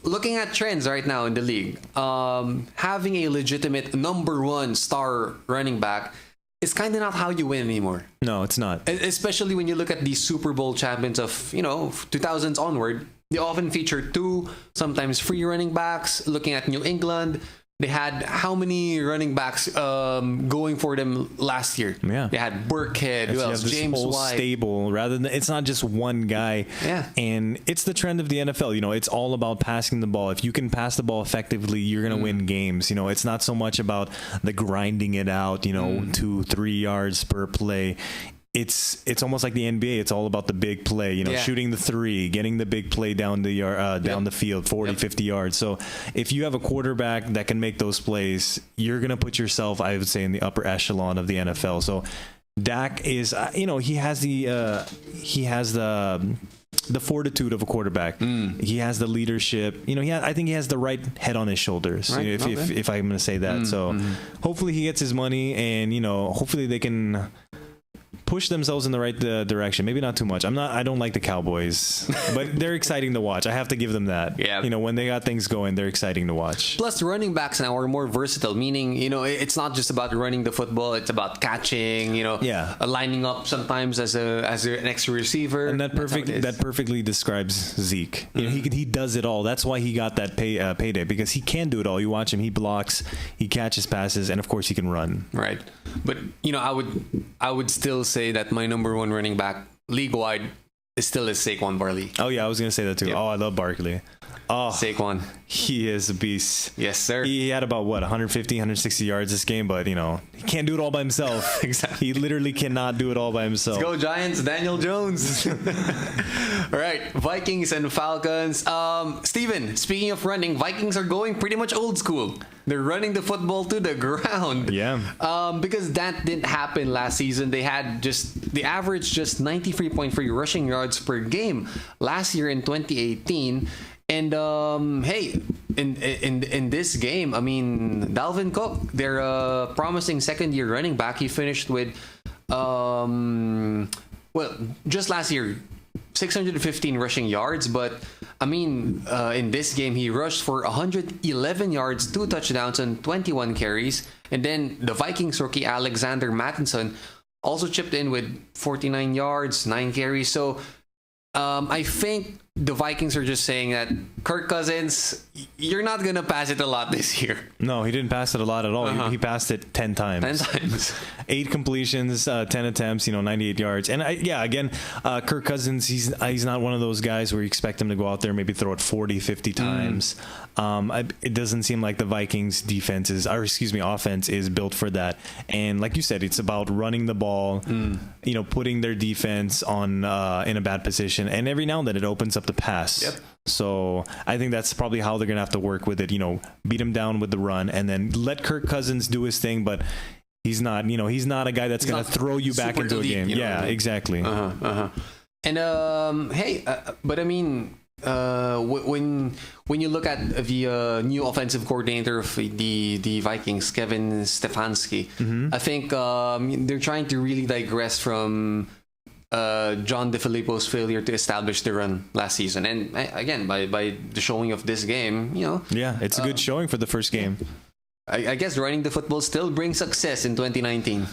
looking at trends right now in the league, having a legitimate number 1 star running back is kind of not how you win anymore. No, it's not. Especially when you look at these Super Bowl champions of, 2000s onward. They often feature 2, sometimes 3 running backs. Looking at New England, they had how many running backs going for them last year? Yeah, they had Burkhead, who else? James whole White. Stable. Rather than it's not just one guy. Yeah, and it's the trend of the NFL. It's all about passing the ball. If you can pass the ball effectively, you're gonna win games. It's not so much about the grinding it out. 2-3 yards per play. It's almost like the NBA. It's all about the big play, shooting the 3, getting the big play down the field, 40, 50 yards. So if you have a quarterback that can make those plays, you're going to put yourself, I would say, in the upper echelon of the NFL. So Dak is, he has the fortitude of a quarterback. He has the leadership. I think he has the right head on his shoulders. Right. If I'm going to say that. So hopefully he gets his money, and hopefully they can push themselves in the right direction. Maybe not too much. I don't like the Cowboys, but they're exciting to watch. I have to give them that. Yeah. When they got things going, they're exciting to watch. Plus, running backs now are more versatile, meaning, it's not just about running the football. It's about catching, lining up sometimes as an extra receiver. And that perfectly describes Zeke. He does it all. That's why he got that payday, because he can do it all. You watch him, he blocks, he catches passes, and of course he can run. Right. But, I would still say that my number 1 running back league-wide is Saquon Barkley. Oh, yeah, I was going to say that too. Yep. Oh, I love Barkley. Oh, Saquon. He is a beast. Yes, sir. He had about 150, 160 yards this game, but he can't do it all by himself. Exactly. He literally cannot do it all by himself. Let's go Giants, Daniel Jones. All right, Vikings and Falcons. Steven, speaking of running, Vikings are going pretty much old school. They're running the football to the ground. Yeah. Because that didn't happen last season. They averaged just 93.3 rushing yards per game last year in 2018. And hey, in this game, Dalvin Cook, their promising second-year running back, he finished with just last year 615 rushing yards, but in this game he rushed for 111 yards, 2 touchdowns and 21 carries. And then the Vikings rookie Alexander Mattison also chipped in with 49 yards, 9 carries. So I think the Vikings are just saying that Kirk Cousins, you're not going to pass it a lot this year. No, he didn't pass it a lot at all. He passed it 10 times. 10 times. 8 completions, 10 attempts, 98 yards. And Kirk Cousins, he's not one of those guys where you expect him to go out there and maybe throw it 40, 50 times. It doesn't seem like the Vikings offense is built for that. And like you said, it's about running the ball, putting their defense on in a bad position. And every now and then it opens up the pass. Yep. So I think that's probably how they're going to have to work with it. Beat him down with the run and then let Kirk Cousins do his thing. But he's not a guy that's going to throw you back into a game. Yeah, exactly. And but when you look at the new offensive coordinator of the Vikings, Kevin Stefanski, I think they're trying to really digress from John DeFilippo's failure to establish the run last season. And again, by the showing of this game, yeah, it's a good showing for the first game. I guess running the football still brings success in 2019.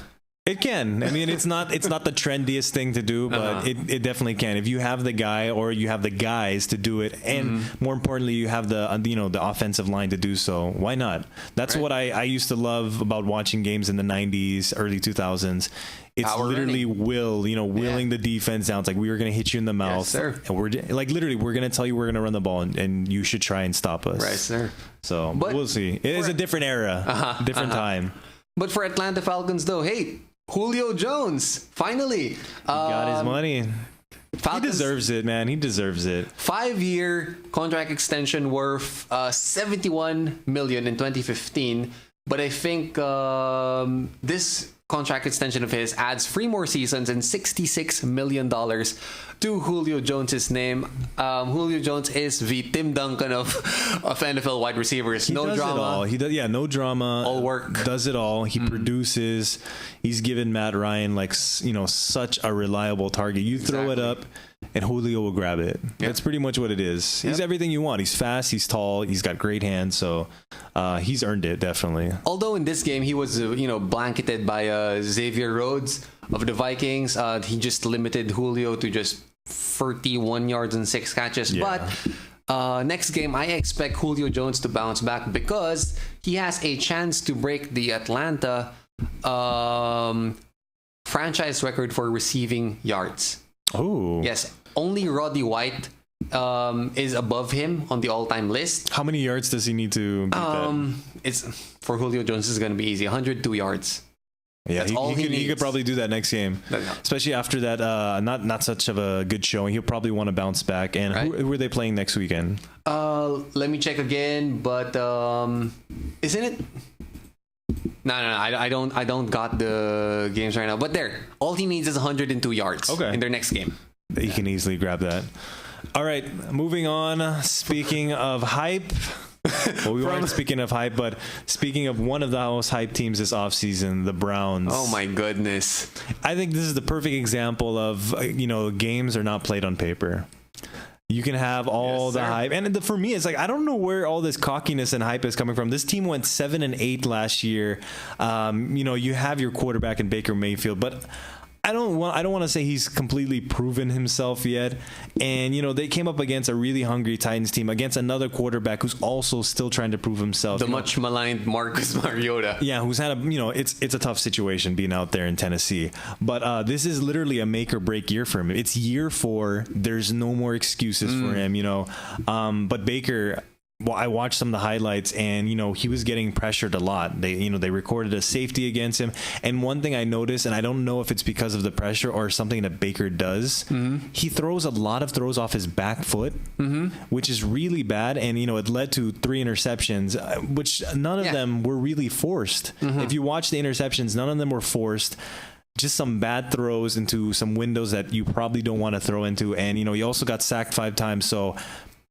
It can. I mean, it's not the trendiest thing to do, but it definitely can. If you have the guy or you have the guys to do it, and more importantly, you have the the offensive line to do so. Why not? That's what I used to love about watching games in the 90s, early 2000s. It's literally willing the defense down. It's like, we were going to hit you in the mouth. Yes, sir. And we're like, literally, we're going to tell you we're going to run the ball, and you should try and stop us. Right, sir. So we'll see. It is a different era, different time. But for Atlanta Falcons, though, hey, Julio Jones, finally. He got his money. Falcons, he deserves it, man. He deserves it. 5-year contract extension worth $71 million in 2015. But I think this contract extension of his adds 3 more seasons and $66 million to Julio Jones' name. Julio Jones is the Tim Duncan of NFL wide receivers. He does drama. It all. He does, no drama. All work. Does it all. He produces. He's given Matt Ryan such a reliable target. You throw it up, and Julio will grab it. Yep. That's pretty much what it is. He's everything you want. He's fast. He's tall. He's got great hands. So he's earned it, definitely. Although in this game he was blanketed by Xavier Rhodes of the Vikings. He just limited Julio to just 31 yards and 6 catches. Yeah. But next game, I expect Julio Jones to bounce back because he has a chance to break the Atlanta franchise record for receiving yards. Oh. Yes. Only Roddy White is above him on the all-time list. How many yards does he need to beat that? It's for Julio Jones is going to be easy. 102 yards. Yeah, he could probably do that next game, especially after that. Not such of a good showing. He'll probably want to bounce back. And who are they playing next weekend? Let me check again. But isn't it? No. I don't got the games right now. But all he needs is 102 yards. In their next game. He can easily grab that. All right, moving on. Speaking of hype. Well, we weren't speaking of hype, but speaking of one of the most hyped teams this offseason, the Browns. Oh, my goodness. I think this is the perfect example of, games are not played on paper. You can have all the hype. And for me, it's like, I don't know where all this cockiness and hype is coming from. This team went 7-8 last year. You have your quarterback in Baker Mayfield, but I don't want to say he's completely proven himself yet. And, they came up against a really hungry Titans team, against another quarterback who's also still trying to prove himself. The much maligned Marcus Mariota. Yeah, who's had it's a tough situation being out there in Tennessee. But this is literally a make or break year for him. It's year 4. There's no more excuses for him, but Baker... Well, I watched some of the highlights, and he was getting pressured a lot. They recorded a safety against him, and one thing I noticed, and I don't know if it's because of the pressure or something that Baker does, he throws a lot of throws off his back foot, which is really bad, and it led to 3 interceptions, which none of them were really forced. If you watch the interceptions, none of them were forced. Just some bad throws into some windows that you probably don't want to throw into, and he also got sacked 5 times. So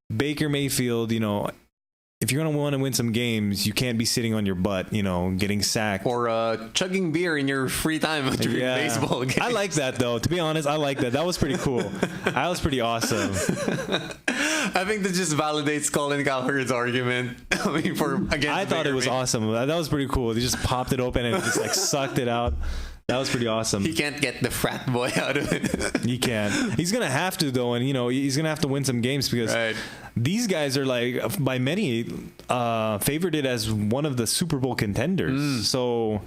Baker Mayfield, if you're going to want to win some games, you can't be sitting on your butt, getting sacked. Or chugging beer in your free time during baseball games. I like that, though. To be honest, I like that. That was pretty cool. That was pretty awesome. I think that just validates Colin Cowherd's argument. I thought it was awesome. That was pretty cool. They just popped it open and just sucked it out. That was pretty awesome. He can't get the frat boy out of it. He can't. He's going to have to, though. And, he's going to have to win some games because these guys are, by many, favored as one of the Super Bowl contenders. So...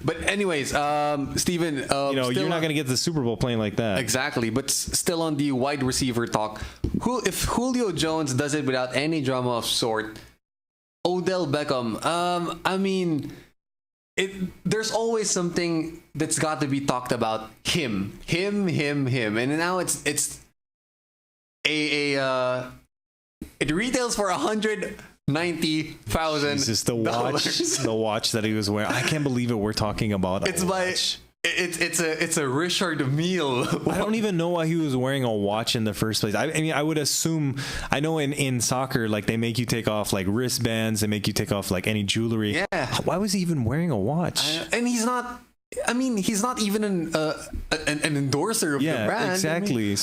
But anyways, Steven... you're not going to get the Super Bowl playing like that. Exactly. But still on the wide receiver talk, if Julio Jones does it without any drama of sort, Odell Beckham, there's always something that's got to be talked about. Him, and now it retails for $190,000. Jesus, the watch that he was wearing. I can't believe it. We're talking about watch. It's a Richard Mille. I don't even know why he was wearing a watch in the first place. I mean, I would assume. I know in soccer, they make you take off wristbands. They make you take off any jewelry. Yeah. Why was he even wearing a watch? And he's not. He's not even an endorser of the brand. Yeah, exactly.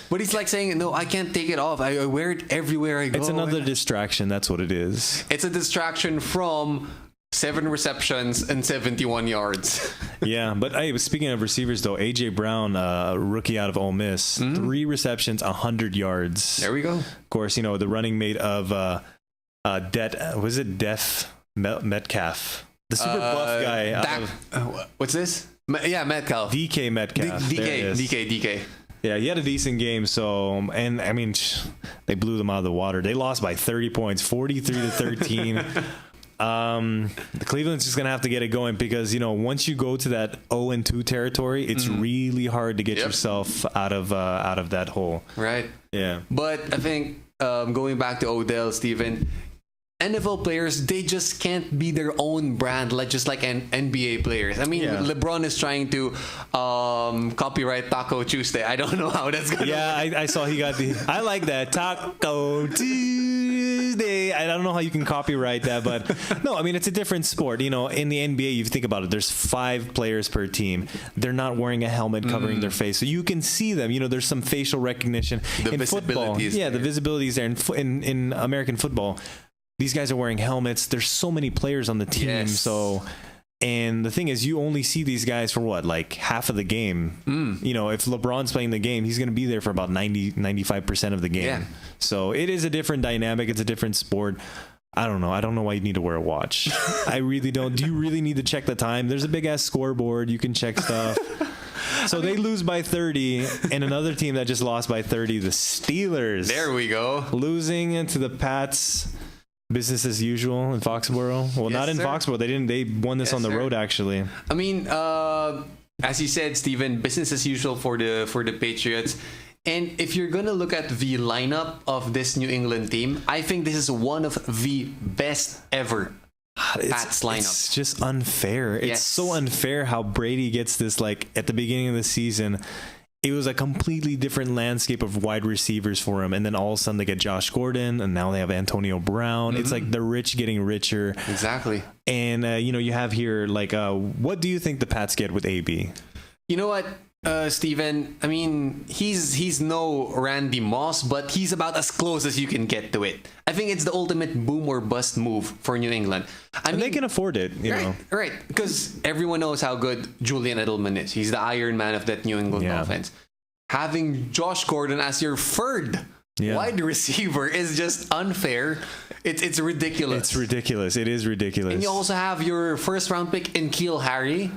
But he's saying, no, I can't take it off. I wear it everywhere I go. It's another distraction. That's what it is. It's a distraction from 7 receptions and 71 yards. Yeah, but hey, speaking of receivers though, AJ Brown, rookie out of Ole Miss, 3 receptions, 100 yards. There we go. Of course, you know the running mate of Metcalf, the super buff guy. What's this? Metcalf. DK Metcalf. DK. Yeah, he had a decent game. So, and I mean, they blew them out of the water. They lost by 30 points, 43-13. The Cleveland's just gonna have to get it going because you know once you go to that 0-2 territory, it's really hard to get yourself out of that hole. Right. Yeah. But I think going back to Odell, Steven, NFL players, they just can't be their own brand, like just like NBA players. I mean, LeBron is trying to copyright Taco Tuesday. I don't know how that's gonna work. I saw he got I like that Taco Tuesday. I don't know how you can copyright that, but no, I mean it's a different sport. You know, in the NBA, you think about it. There's 5 players per team. They're not wearing a helmet covering their face, so you can see them. You know, there's some facial recognition in football. The visibility is there in American football. These guys are wearing helmets. There's so many players on the team. So, and the thing is, you only see these guys for what, like half of the game. You know, if LeBron's playing the game, he's going to be there for about 95% of the game. Yeah. So it is a different dynamic. It's a different sport. I don't know. I don't know why you need to wear a watch. I really don't. Do you really need to check the time? There's a big ass scoreboard. You can check stuff. So they lose by 30, and another team that just lost by 30, the Steelers. There we go. Losing to the Pats. Business as usual in Foxborough. Well, not in Foxborough. They didn't. They won this on the road, actually. I mean, as you said, Steven, business as usual for the Patriots. And if you're gonna look at the lineup of this New England team, I think this is one of the best ever Pats lineup. It's just unfair. It's so unfair how Brady gets this. Like at the beginning of the season, it was a completely different landscape of wide receivers for him. And then all of a sudden they get Josh Gordon and now they have Antonio Brown. It's like the rich getting richer. Exactly. And, you know, you have here, like, what do you think the Pats get with AB? You know what, Steven? I mean, he's no Randy Moss, but he's about as close as you can get to it. I think it's the ultimate boom or bust move for New England. I mean, they can afford it, you know. Right, because everyone knows how good Julian Edelman is. He's the Iron Man of that New England offense. Having Josh Gordon as your third wide receiver is just unfair. It's ridiculous. It's ridiculous. It is ridiculous. And you also have your first round pick in N'Keal Harry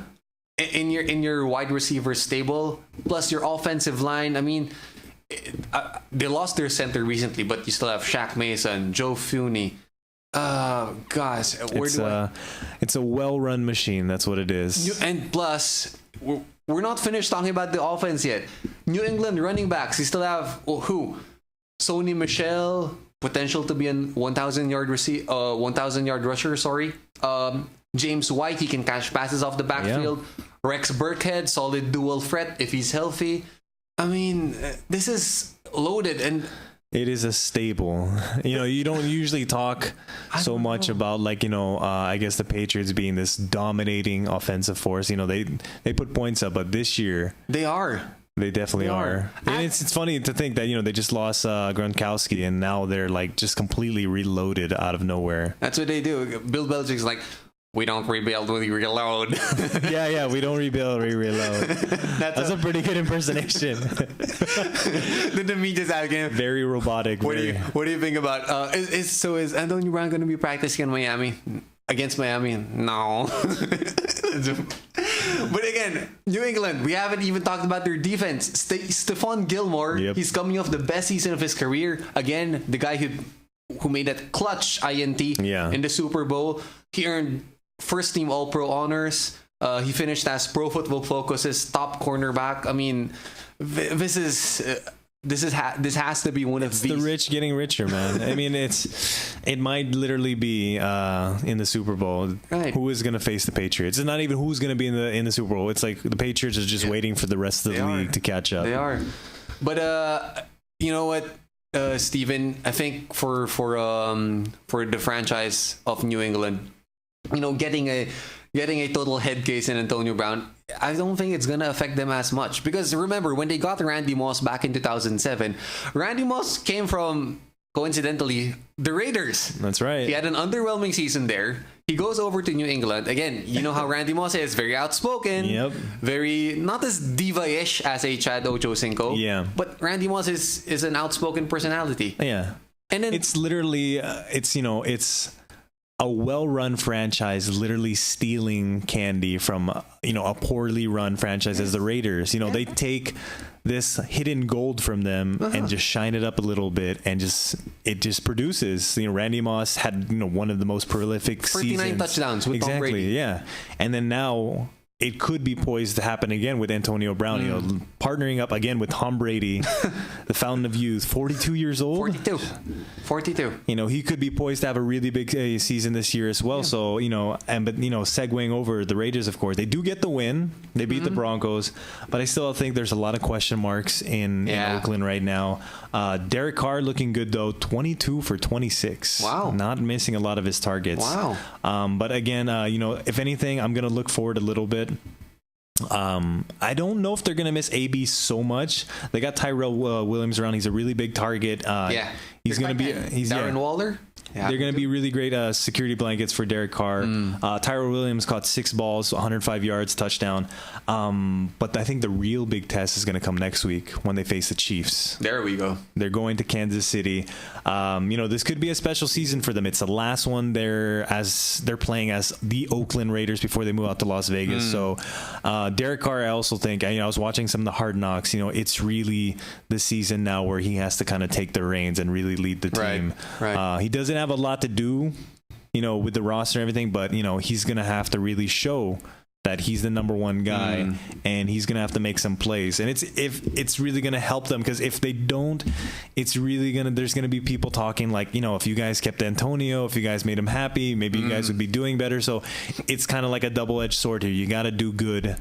in your wide receiver stable, plus your offensive line. I mean, they lost their center recently, but you still have Shaq Mason, Joe Thuney. Gosh, it's a well-run machine. That's what it is. And plus, we're not finished talking about the offense yet. New England running backs. You still have who? Sony Michel, potential to be a 1,000-yard rusher. Sorry. James White, he can catch passes off the backfield. Rex Burkhead, solid dual threat if he's healthy. I mean, this is loaded and it is a stable. You know, you don't usually talk so much about, like, you know, I guess the Patriots being this dominating offensive force. You know, they put points up, but this year they are. They definitely are. And it's funny to think that, you know, they just lost Gronkowski and now they're like just completely reloaded out of nowhere. That's what they do. Bill Belichick's like, we don't rebuild, we reload. we don't rebuild, we reload. That's a pretty good impersonation. Then the media's asking, very robotic. What do you think about? Is Antonio Brown going to be practicing in Miami against Miami? No. But again, New England, we haven't even talked about their defense. Stephon Gilmore, he's coming off the best season of his career. Again, the guy who made that clutch INT in the Super Bowl. He earned first team All-Pro honors. He finished as Pro Football Focus's top cornerback. I mean, this has to be one of these. The rich getting richer, man. I mean, it might literally be in the Super Bowl. Right. Who is going to face the Patriots? It's not even who's going to be in the Super Bowl. It's like the Patriots are just waiting for the rest of the league to catch up. They are. But you know what, Steven, I think for the franchise of New England, you know, getting a total head case in Antonio Brown, I don't think it's gonna affect them as much, because remember when they got Randy Moss back in 2007, Randy Moss came from, coincidentally, the Raiders. That's right. He had an underwhelming season there. He goes over to New England. Again, you know how Randy Moss is. Very outspoken. Yep. Very, not as diva-ish as a Chad Ochocinco. Yeah. But Randy Moss is an outspoken personality. Yeah. And then it's literally, it's a well-run franchise literally stealing candy from, a poorly run franchise as the Raiders. They take this hidden gold from them and just shine it up a little bit, and it just produces. Randy Moss had one of the most prolific 49 seasons. touchdowns with Tom Brady. Yeah. And then now it could be poised to happen again with Antonio Brown, partnering up again with Tom Brady, the fountain of youth, 42 years old. 42. He could be poised to have a really big season this year as well. Yeah. So, segueing over the Raiders, of course, they do get the win. They beat the Broncos, but I still think there's a lot of question marks in Oakland right now. Derek Carr looking good though, 22 for 26. Wow. Not missing a lot of his targets. Wow. But again, if anything, I'm going to look forward a little bit. I don't know if they're going to miss AB so much. They got Tyrell Williams around. He's a really big target. He's going to be Darren Waller. Yeah, they're going to be really great security blankets for Derek Carr. Tyrell Williams caught 6 balls, 105 yards, touchdown. But I think the real big test is going to come next week when they face the Chiefs. There we go. They're going to Kansas City. This could be a special season for them. It's the last one they're playing as the Oakland Raiders before they move out to Las Vegas. So Derek Carr, I also think, I was watching some of the Hard Knocks. It's really the season now where he has to kind of take the reins and really lead the team. Right. He doesn't have a lot to do, with the roster and everything, but he's gonna have to really show that he's the number one guy, and he's gonna have to make some plays, and it's really gonna help them, because if they don't, there's gonna be people talking like, if you guys kept Antonio, if you guys made him happy, maybe you guys would be doing better. So it's kind of like a double-edged sword here. You got to do good.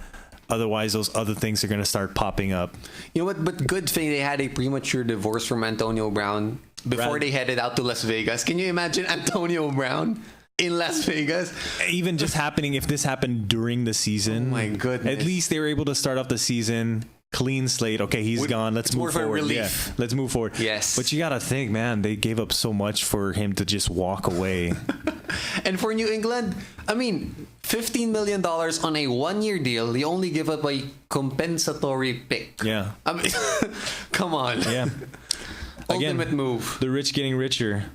Otherwise, those other things are going to start popping up. You know what? But good thing they had a premature divorce from Antonio Brown before they headed out to Las Vegas. Can you imagine Antonio Brown in Las Vegas? Even just happening, if this happened during the season. Oh my goodness. At least they were able to start off the season clean slate. Okay, he's gone. Let's move forward. Relief. Yeah, let's move forward. Yes. But you got to think, man, they gave up so much for him to just walk away. And for New England, $15 million on a 1-year deal. They only give up a compensatory pick. Yeah. Come on. Yeah. Ultimate move. The rich getting richer.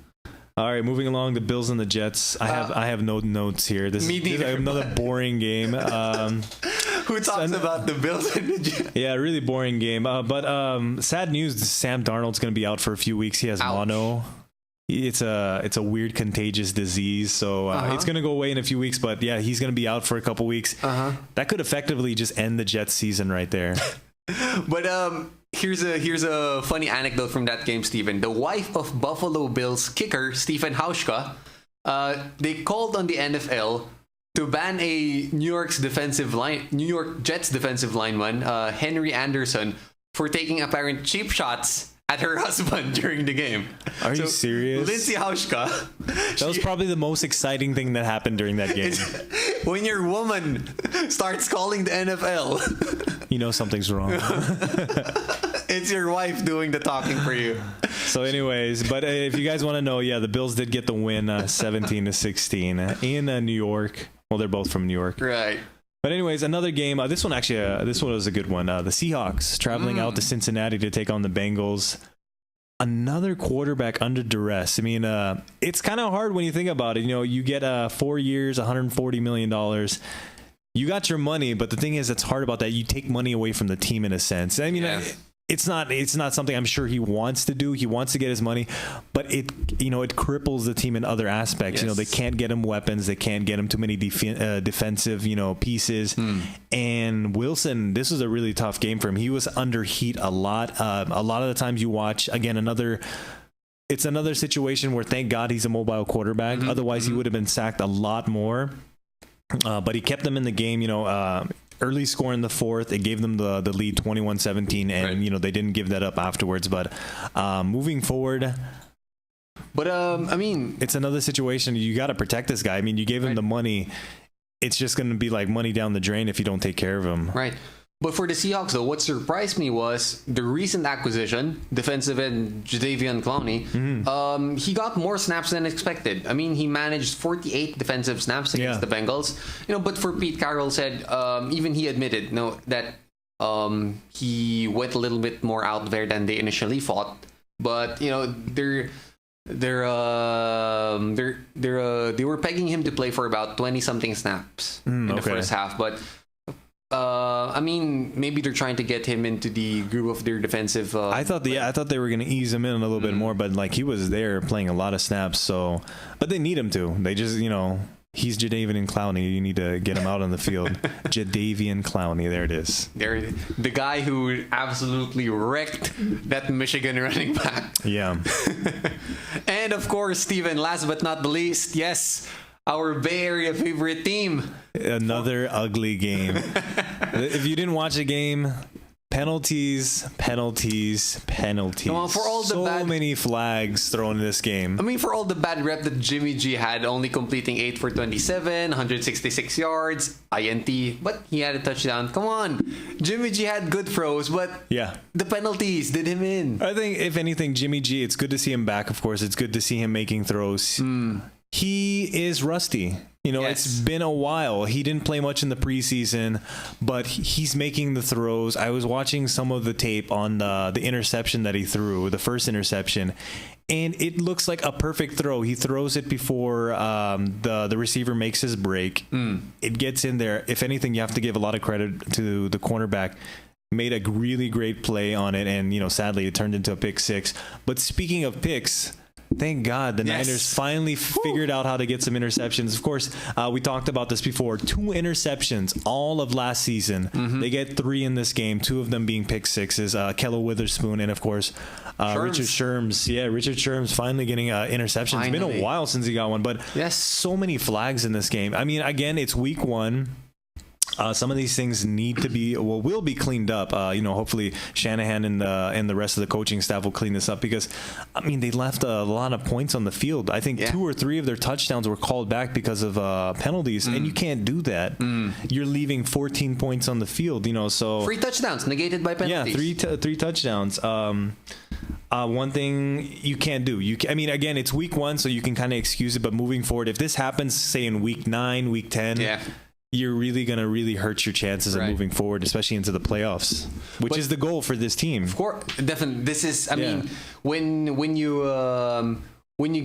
All right, moving along, the Bills and the Jets. I have no notes here. This is another boring game. Who talks about the Bills and the Jets? Yeah, really boring game. But sad news: Sam Darnold's going to be out for a few weeks. He has mono. It's a weird contagious disease, so it's going to go away in a few weeks. But yeah, he's going to be out for a couple weeks. That could effectively just end the Jets season right there. But here's a funny anecdote from that game, Steven. The wife of Buffalo Bills kicker Stephen Hauschka, they called on the NFL to ban a New York Jets defensive lineman, Henry Anderson, for taking apparent cheap shots at her husband during the game. Are you serious? Lindsay Hauschka. That was probably the most exciting thing that happened during that game. When your woman starts calling the NFL, something's wrong. It's your wife doing the talking for you. So anyways, but if you guys want to know, the Bills did get the win 17-16 in New York. Well, they're both from New York. Right. But anyways, another game. This one was a good one. The Seahawks traveling out to Cincinnati to take on the Bengals. Another quarterback under duress. It's kind of hard when you think about it. You get 4 years, $140 million. You got your money, but the thing is, it's hard about that. You take money away from the team in a sense. It's not something I'm sure he wants to do. He wants to get his money, but it cripples the team in other aspects. Yes. They can't get him weapons. They can't get him too many defensive, pieces. And Wilson, this was a really tough game for him. He was under heat a lot. A lot of the times you watch, again, it's another situation where thank God he's a mobile quarterback. Otherwise he would have been sacked a lot more. But he kept them in the game, early score in the fourth. It gave them the lead 21-17, and they didn't give that up afterwards. But moving forward, it's another situation. You got to protect this guy. You gave him the money. It's just going to be like money down the drain if you don't take care of him. Right. But for the Seahawks, though, what surprised me was the recent acquisition, defensive end Jadeveon Clowney. He got more snaps than expected. I mean, he managed 48 defensive snaps against the Bengals. But for Pete Carroll said, even he admitted, that he went a little bit more out there than they initially thought. But they were pegging him to play for about 20 something snaps in the first half, but. I mean, maybe they're trying to get him into the groove of their defensive. I thought they were going to ease him in a little bit more, but like he was there playing a lot of snaps. So, but they need him to. They just, he's Jadeveon Clowney. You need to get him out on the field. Jadeveon Clowney. There it is. The guy who absolutely wrecked that Michigan running back. Yeah. And of course, Steven, last but not the least, yes. Our Bay Area favorite team. Another ugly game. If you didn't watch the game, penalties. Come on, for all the many flags thrown in this game. I mean, for all the bad rep that Jimmy G had, only completing 8 for 27, 166 yards, INT, but he had a touchdown. Come on. Jimmy G had good throws, but the penalties did him in. I think, if anything, Jimmy G, it's good to see him back, of course. It's good to see him making throws. He is rusty. It's been a while. He didn't play much in the preseason, but he's making the throws. I was watching some of the tape on the interception that he threw, the first interception, and it looks like a perfect throw. He throws it before the receiver makes his break. It gets in there. If anything, you have to give a lot of credit to the cornerback. Made a really great play on it, and sadly, it turned into a pick six. But speaking of picks, thank God the Niners finally figured out how to get some interceptions. Of course, we talked about this before. 2 interceptions all of last season. They get 3 in this game, 2 of them being pick sixes. Kello Witherspoon and, of course, Richard Sherms. Yeah, Richard Sherms finally getting interceptions. It's been a while since he got one, but so many flags in this game. I mean, again, it's week 1. Some of these things need to be will be cleaned up. Hopefully Shanahan and the rest of the coaching staff will clean this up, because I mean they left a lot of points on the field. I think 2 or 3 of their touchdowns were called back because of penalties, and you can't do that. You're leaving 14 points on the field. So 3 touchdowns negated by penalties. Yeah, 3 touchdowns. One thing you can't do. I mean, again, it's week 1, so you can kind of excuse it. But moving forward, if this happens, say in week 9, week 10. You're really going to hurt your chances of moving forward, especially into the playoffs, which is the goal for this team. Of course, definitely. This is, I mean, when you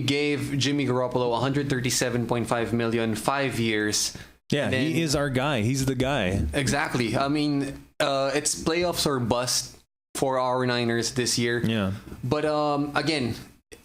gave Jimmy Garoppolo $137.5 million, 5 years. Yeah, he is our guy. He's the guy. Exactly. I mean, it's playoffs or bust for our Niners this year. Yeah. But again,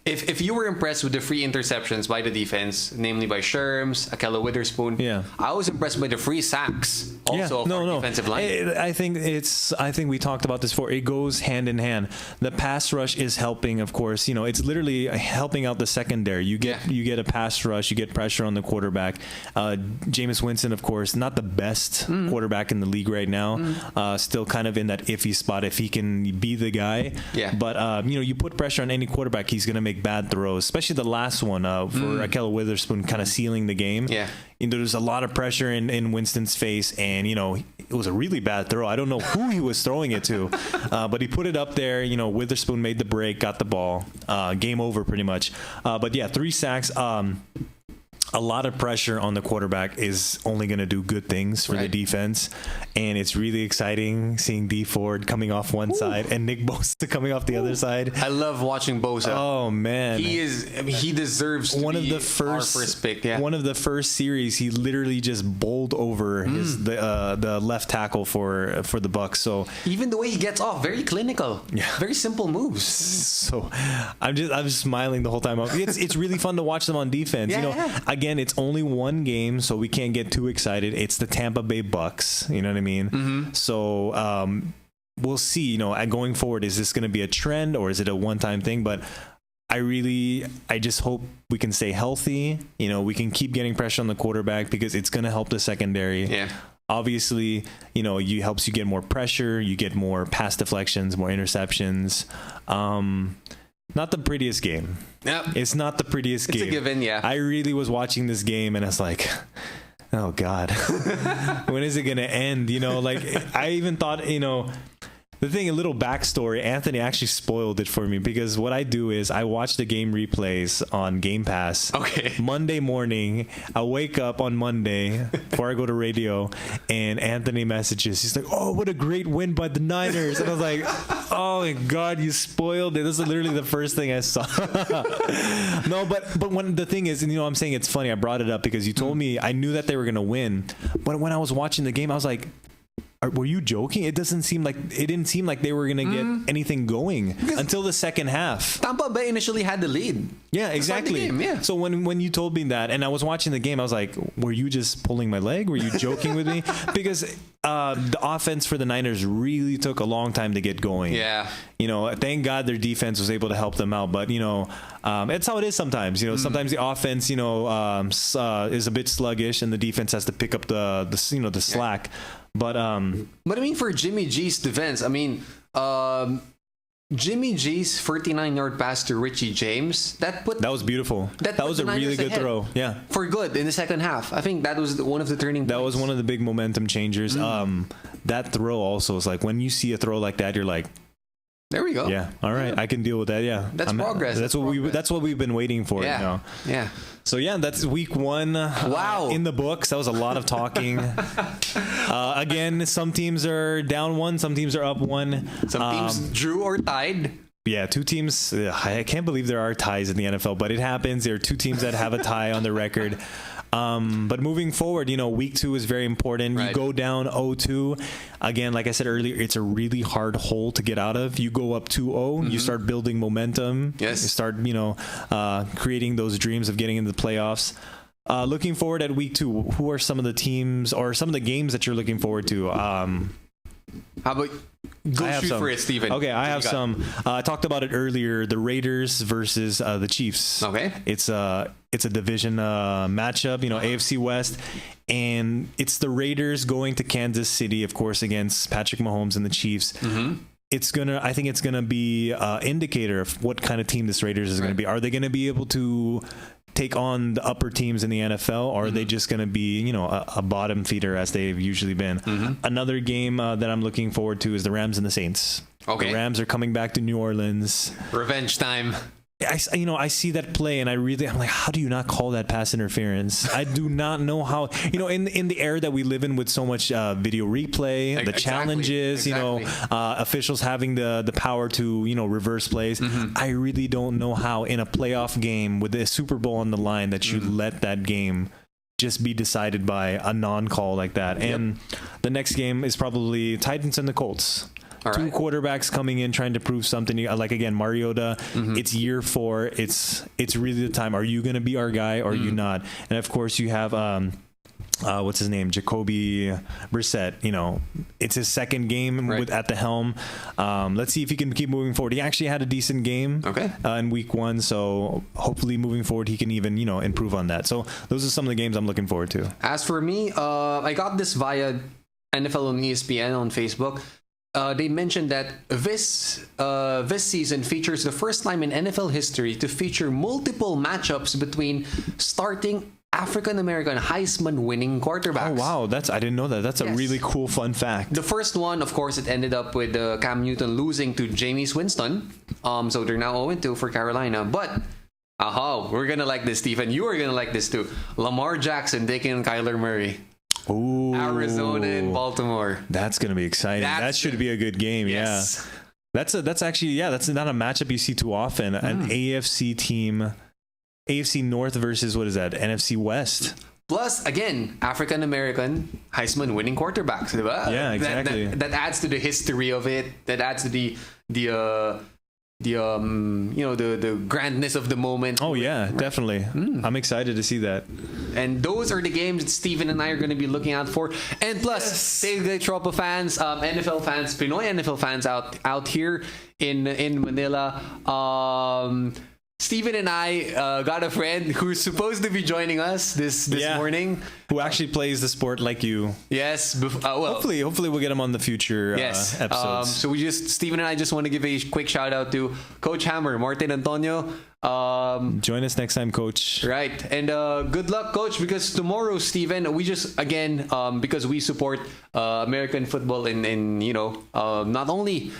If you were impressed with the 3 interceptions by the defense, namely by Sherms, Kello Witherspoon, I was impressed by the 3 sacks also of our defensive line. I think we talked about this before. It goes hand in hand. The pass rush is helping, of course. It's literally helping out the secondary. You get a pass rush, you get pressure on the quarterback. Jameis Winston, of course, not the best quarterback in the league right now. Still kind of in that iffy spot if he can be the guy. But you put pressure on any quarterback, he's going to make bad throws, especially the last one for Kello Witherspoon kind of sealing the game. There's a lot of pressure in Winston's face, and it was a really bad throw. I don't know who he was throwing it to, but he put it up there. Witherspoon made the break, got the ball, game over pretty much. But 3 sacks. A lot of pressure on the quarterback is only going to do good things for the defense. And it's really exciting seeing D Ford coming off one side and Nick Bosa coming off the other side. I love watching Bosa. Oh, man. He deserves to be our first pick. Yeah. One of the first series, he literally just bowled over the left tackle for the Bucks. So even the way he gets off, very clinical. Yeah. Very simple moves. So I'm just smiling the whole time. It's really fun to watch them on defense. Again, it's only one game, so we can't get too excited. It's the Tampa Bay Bucks. You know what I mean? So we'll see. Going forward, is this going to be a trend or is it a one-time thing? But I just hope we can stay healthy. We can keep getting pressure on the quarterback because it's going to help the secondary. Yeah. Obviously, it helps you get more pressure. You get more pass deflections, more interceptions. Not the prettiest game. Yep. It's not the prettiest game. It's a given, yeah. I really was watching this game and it's like, Oh God, when is it gonna end? Like I even thought, the thing, a little backstory, Anthony actually spoiled it for me because what I do is I watch the game replays on Game Pass. Okay. Monday morning, I wake up on Monday before I go to radio, and Anthony messages. He's like, "Oh, what a great win by the Niners!" And I was like, "Oh my God, you spoiled it." This is literally the first thing I saw. No, but when the thing is, and I'm saying it's funny. I brought it up because you told me I knew that they were gonna win, but when I was watching the game, I was like, were you joking? It didn't seem like they were gonna get anything going until the second half. Tampa Bay initially had the lead. Yeah, exactly. Game, yeah. So when you told me that, and I was watching the game, I was like, "Were you just pulling my leg? Were you joking with me?" Because the offense for the Niners really took a long time to get going. Yeah. Thank God their defense was able to help them out. But it's how it is sometimes. Sometimes the offense, is a bit sluggish, and the defense has to pick up the slack. But I mean, for Jimmy G's defense, Jimmy G's 49-yard pass to Richie James, that was beautiful. That was a really good throw. Yeah, for good in the second half. I think that was one of the turning points. That was one of the big momentum changers. That throw also is like, when you see a throw like that, you're like, there we go. Yeah. All right. I can deal with that. Yeah. That's progress. That's what we've been waiting for. Yeah. Yeah. So that's week 1. Wow. In the books. That was a lot of talking. Again, some teams are down 1, some teams are up 1. Some teams drew or tied. Yeah, 2 teams. I can't believe there are ties in the NFL, but it happens. There are 2 teams that have a tie on their record. But moving forward, week 2 is very important. Right. You go down 0-2. Again, like I said earlier, it's a really hard hole to get out of. You go up 2-0, you start building momentum. Yes. You start, creating those dreams of getting into the playoffs. Looking forward at week 2, who are some of the teams or some of the games that you're looking forward to? How about go shoot for it, Steven? Okay, I have some. I talked about it earlier. The Raiders versus the Chiefs. Okay, it's a division matchup. AFC West, and it's the Raiders going to Kansas City, of course, against Patrick Mahomes and the Chiefs. I think it's gonna be an indicator of what kind of team this Raiders is going to be. Are they going to be able to take on the upper teams in the NFL, or are they just going to be, a bottom feeder as they've usually been? Another game that I'm looking forward to is the Rams and the Saints. Okay. The Rams are coming back to New Orleans. Revenge time. I see that play and I'm like, how do you not call that pass interference? I do not know how, in the era that we live in with so much video replay, the challenges, officials having the power to, reverse plays. I really don't know how in a playoff game with the Super Bowl on the line that you let that game just be decided by a non-call like that. And the next game is probably Titans and the Colts. All 2 quarterbacks coming in trying to prove something. Like again, Mariota, it's year 4. It's really the time. Are you going to be our guy or are you not? And of course you have what's his name, Jacoby Brissett. It's his second game at the helm. Let's see if he can keep moving forward. He actually had a decent game in week 1, so hopefully moving forward he can even improve on that. So those are some of the games I'm looking forward to. As for me, I got this via NFL on ESPN on Facebook. They mentioned that this season features the first time in NFL history to feature multiple matchups between starting African-American Heisman-winning quarterbacks. Oh, wow. I didn't know that. That's a really cool fun fact. The first one, of course, it ended up with Cam Newton losing to Jameis Winston. So they're now 0-2 for Carolina. But, we're going to like this, Stephen. You are going to like this too. Lamar Jackson taking on Kyler Murray. Ooh. Arizona and Baltimore. That's going to be exciting. That should be a good game. Yes. Yeah. That's actually, that's not a matchup you see too often. An AFC team, AFC North versus, what is that? NFC West. Plus, again, African-American Heisman winning quarterbacks. Diba? Yeah, exactly. That adds to the history of it. That adds to the grandness of the moment. Oh yeah, definitely. I'm excited to see that. And those are the games that Steven and I are going to be looking out for. And plus, Tailgate Tropa fans, NFL fans, Pinoy NFL fans out here in Manila. Steven and I got a friend who's supposed to be joining us this morning. Who actually plays the sport like you. Yes. Well, hopefully we'll get him on the future episodes. So Steven and I just want to give a quick shout out to Coach Hammer, Martin Antonio. Join us next time, Coach. Right. And good luck, Coach, because tomorrow, Steven, we just, again, because we support American football and not only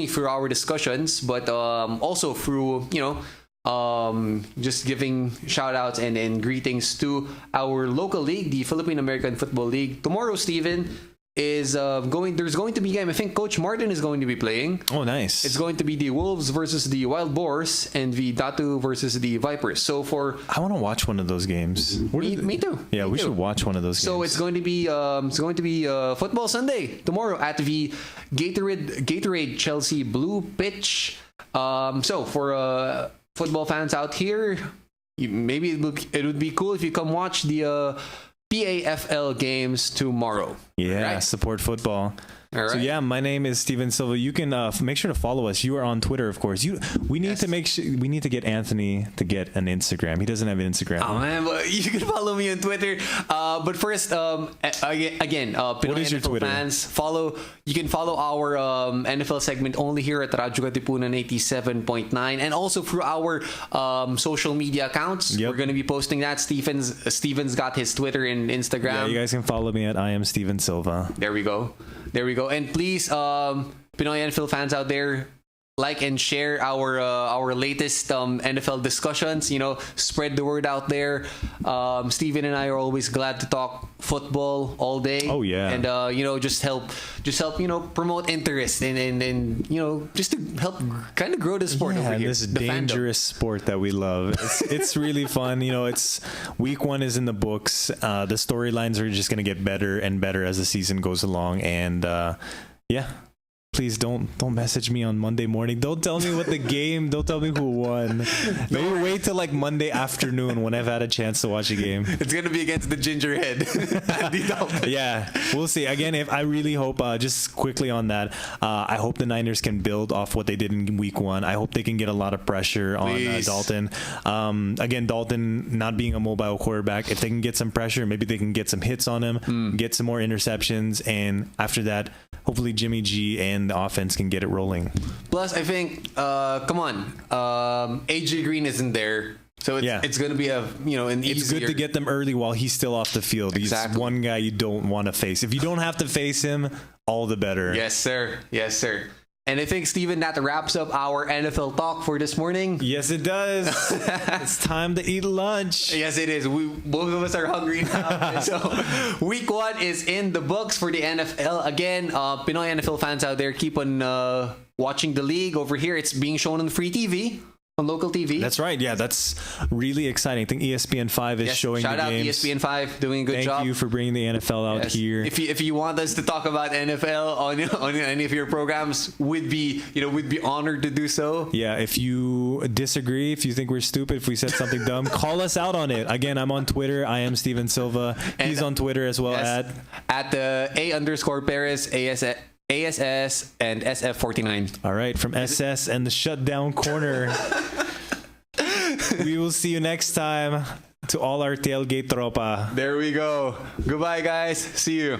through our discussions, but also through, just giving shout outs and greetings to our local league, the Philippine American Football League. Tomorrow, Steven, there's going to be a game. I think Coach Martin is going to be playing. Oh, nice. It's going to be the Wolves versus the Wild Boars and the Datu versus the Vipers. So I want to watch one of those games. Me too. Yeah, we should watch one of those games. So it's going to be Football Sunday tomorrow at the Gatorade Chelsea Blue Pitch. So for football fans out here, maybe it would be cool if you come watch the PAFL games tomorrow. Yeah, right? Support football. All right. So yeah, my name is Steven Silva. You can make sure to follow us. You are on Twitter, of course. We need to get Anthony to get an Instagram. He doesn't have an Instagram. Oh man, well, you can follow me on Twitter. But first, again, what is your Twitter? Fans, you can follow our NFL segment only here at Radyo Katipunan 87.9, and also through our social media accounts. Yep. We're going to be posting that. Steven's got his Twitter and Instagram. Yeah, you guys can follow me at I am Steven Silva. There we go. And please, Pinoy NFL fans out there, like and share our latest NFL discussions. Spread the word out there. Steven and I are always glad to talk football all day. Oh yeah. And just help promote interest and just to help kind of grow the sport over here. This dangerous sport that we love. It's really fun. It's week 1 is in the books. The storylines are just gonna get better and better as the season goes along. And please don't message me on Monday morning. Don't tell me what the game. Don't tell me who won. Maybe wait till like Monday afternoon when I've had a chance to watch a game. It's gonna be against the Gingerhead. Yeah, we'll see. Again, if I really hope, just quickly on that, I hope the Niners can build off what they did in week 1. I hope they can get a lot of pressure on Dalton. Again, Dalton not being a mobile quarterback. If they can get some pressure, maybe they can get some hits on him, get some more interceptions, and after that, hopefully Jimmy G and the offense can get it rolling. Plus, I think, come on, AJ Green isn't there, so it's going to be an easier. It's good to get them early while he's still off the field. Exactly. He's one guy you don't want to face. If you don't have to face him, all the better. Yes, sir. And I think, Steven, that wraps up our NFL talk for this morning. Yes, it does. It's time to eat lunch. Yes, it is. Both of us are hungry now. So, week 1 is in the books for the NFL. Again, Pinoy NFL fans out there, keep on watching the league over here. It's being shown on free TV. On local TV. That's right. Yeah, that's really exciting. I think ESPN5 is showing the games. Shout out ESPN5 doing a good job. Thank you for bringing the NFL out here. If you want us to talk about NFL on any of your programs, we'd be honored to do so. Yeah, if you disagree, if you think we're stupid, if we said something dumb, call us out on it. Again, I'm on Twitter. I am Steven Silva. He's on Twitter as well at the A_Perez ASS and SF49. All right, from SS and the shutdown corner. We will see you next time. To all our Tailgate Tropa. There we go. Goodbye, guys. See you.